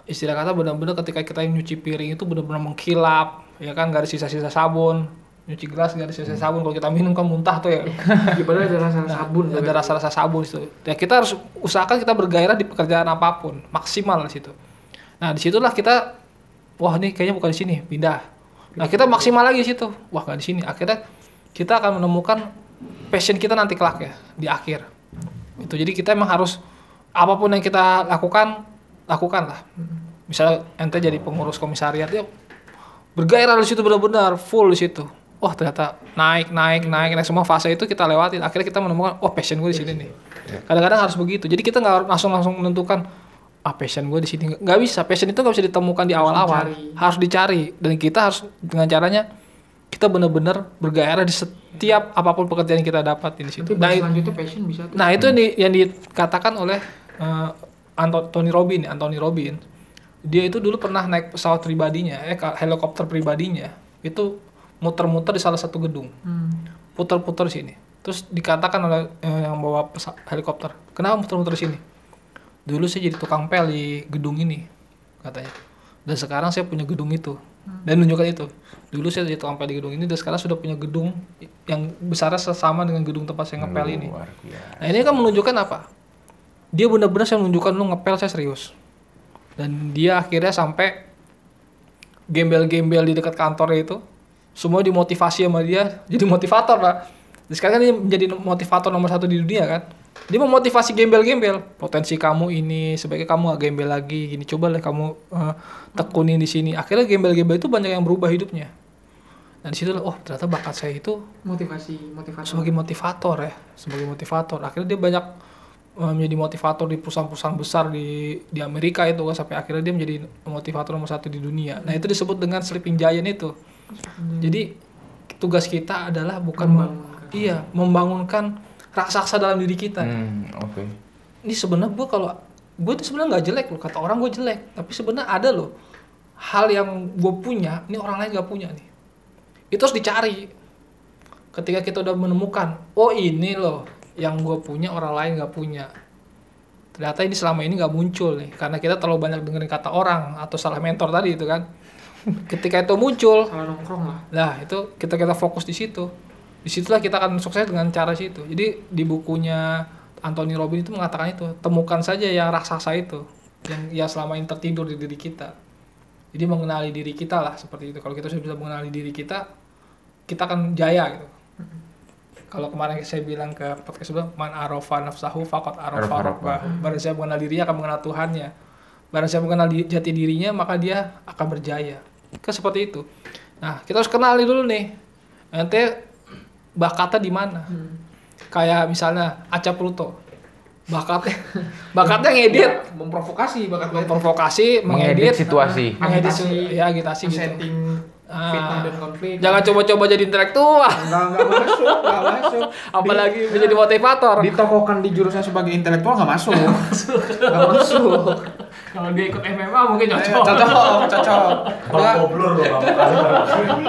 istilah kata bener-bener ketika kita nyuci piring itu bener-bener mengkilap, ya kan, gak ada sisa-sisa sabun. Nyuci gelas gak ada sisa sabun, kalau kita minum kan muntah tuh ya. Padahal ada rasa sabun. Ada rasa sabun itu. Ya kita harus usahakan kita bergairah di pekerjaan apapun, maksimal di situ. Nah disitulah kita, wah nih kayaknya bukan di sini, pindah. Nah kita maksimal lagi di situ, wah gak di sini. Akhirnya kita akan menemukan passion kita nanti kelak ya di akhir. Itu jadi kita emang harus apapun yang kita lakukanlah. Misalnya ente jadi pengurus komisariat ya bergairah di situ benar-benar full di situ. Wah ternyata naik semua fase itu kita lewatin. Akhirnya kita menemukan, oh passion gue di sini nih. Kadang-kadang harus begitu. Jadi kita nggak langsung menentukan, passion gue di sini. Nggak bisa. Passion itu nggak bisa ditemukan di awal-awal. Harus dicari. Dan kita harus dengan caranya kita benar-benar bergairah di setiap apapun pekerjaan yang kita dapat di situ. Nanti bahas selanjutnya passion bisa tuh. Nah itu yang dikatakan oleh Anthony Robbins. Dia itu dulu pernah naik pesawat pribadinya, helikopter pribadinya, itu muter-muter di salah satu gedung, puter-puter di sini. Terus dikatakan oleh yang bawa helikopter, kenapa muter-muter di sini? Dulu saya jadi tukang pel di gedung ini, katanya. Dan sekarang saya punya gedung itu, dan menunjukkan itu. Dulu saya jadi tukang pel di gedung ini, dan sekarang sudah punya gedung yang besarnya sesama dengan gedung tempat saya ngepel ini. Nah ini kan menunjukkan apa? Dia benar-benar saya menunjukkan lu ngepel saya serius. Dan dia akhirnya sampai gembel-gembel di dekat kantornya itu, semua dimotivasi sama dia, jadi motivator lah. Dan sekarang kan dia menjadi motivator nomor 1 di dunia kan. Dia memotivasi gembel-gembel, potensi kamu ini, sebaiknya kamu gak gembel lagi, gini coba lah kamu tekunin di sini. Akhirnya gembel-gembel itu banyak yang berubah hidupnya. Dan disitu oh ternyata bakat saya itu motivator. sebagai motivator. Akhirnya dia banyak menjadi motivator di perusahaan-perusahaan besar di Amerika itu kan, sampai akhirnya dia menjadi motivator nomor 1 di dunia. Nah itu disebut dengan sleeping giant itu. Jadi tugas kita adalah bukan membangunkan raksasa dalam diri kita. Oke. Ini sebenarnya gue itu sebenarnya nggak jelek loh, kata orang gue jelek, tapi sebenarnya ada loh hal yang gue punya, ini orang lain nggak punya nih. Itu harus dicari. Ketika kita udah menemukan, oh ini loh yang gue punya orang lain nggak punya. Ternyata ini selama ini nggak muncul nih, karena kita terlalu banyak dengerin kata orang atau salah mentor tadi itu kan. Ketika itu muncul, salah nongkrong lah. Nah itu kita fokus di situ. Disitulah kita akan sukses dengan cara situ. Jadi di bukunya Anthony Robbins itu mengatakan itu, temukan saja yang raksasa itu, yang selama ini tertidur di diri kita. Jadi mengenali diri kita lah seperti itu. Kalau kita sudah bisa mengenali diri kita akan jaya gitu. Kalau kemarin saya bilang ke podcast sebelum, man arafa nafsahu faqad arafa rabbah. Barang siapa mengenal dirinya akan mengenal Tuhannya. Barang siapa mengenal jati dirinya maka dia akan berjaya. Kan seperti itu. Nah, kita harus kenali dulu nih. Nanti bakatnya di mana? Kayak misalnya Aca Pluto. Bakatnya ngedit, Memprovokasi mengedit situasi. agitasi gitu. Setting fitnah dan konflik. Jangan coba-coba jadi intelektual. Enggak masuk. Apalagi menjadi motivator. Ditokohkan di jurusan sebagai intelektual nggak masuk. Nggak masuk. Kalau dia ikut MMA mungkin cocok. Cocok. Goblor loh,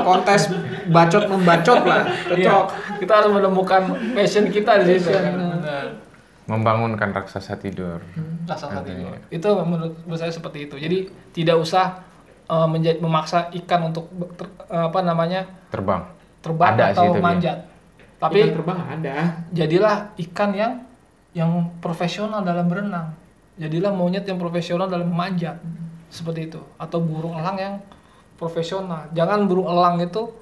Kontes bacot membacot lah. Cocok. Kita harus menemukan passion kita di situ. Benar. Membangunkan raksasa tidur. Raksasa tidur. Itu menurut saya seperti itu. Jadi tidak usah memaksa ikan untuk Terbang. Ada atau sih, manjat. Tapi Ikan terbang ada. jadilah ikan yang profesional dalam berenang. Jadilah monyet yang profesional dalam memanjat. Seperti itu. Atau burung elang yang profesional. Jangan burung elang itu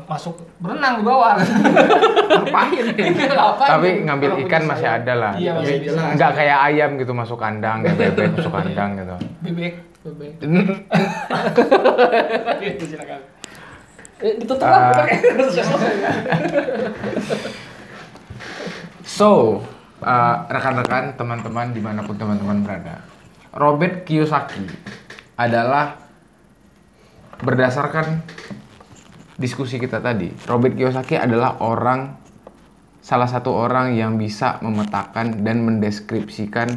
masuk berenang di bawah. Ngapain? Tapi ngambil ikan masih ada lah. Iya, masih bisa. Nggak kayak ayam gitu masuk kandang, kayak bebek masuk kandang gitu. Bebek. Itu silakan. Ditutup lah. So, rekan-rekan, teman-teman dimanapun teman-teman berada, Robert Kiyosaki adalah berdasarkan diskusi kita tadi. Robert Kiyosaki adalah salah satu orang yang bisa memetakan dan mendeskripsikan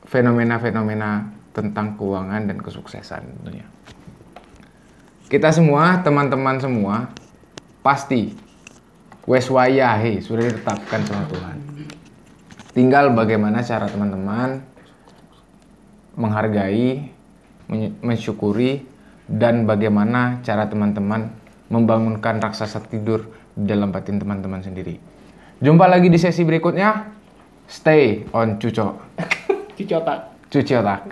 fenomena-fenomena tentang keuangan dan kesuksesan tentunya. Kita semua, teman-teman semua, pasti weswayahe sudah ditetapkan sama Tuhan. Tinggal bagaimana cara teman-teman menghargai, mensyukuri, dan bagaimana cara teman-teman membangunkan raksasa tidur di dalam batin teman-teman sendiri. Jumpa lagi di sesi berikutnya. Stay on Cuci Otak. Cuci otak.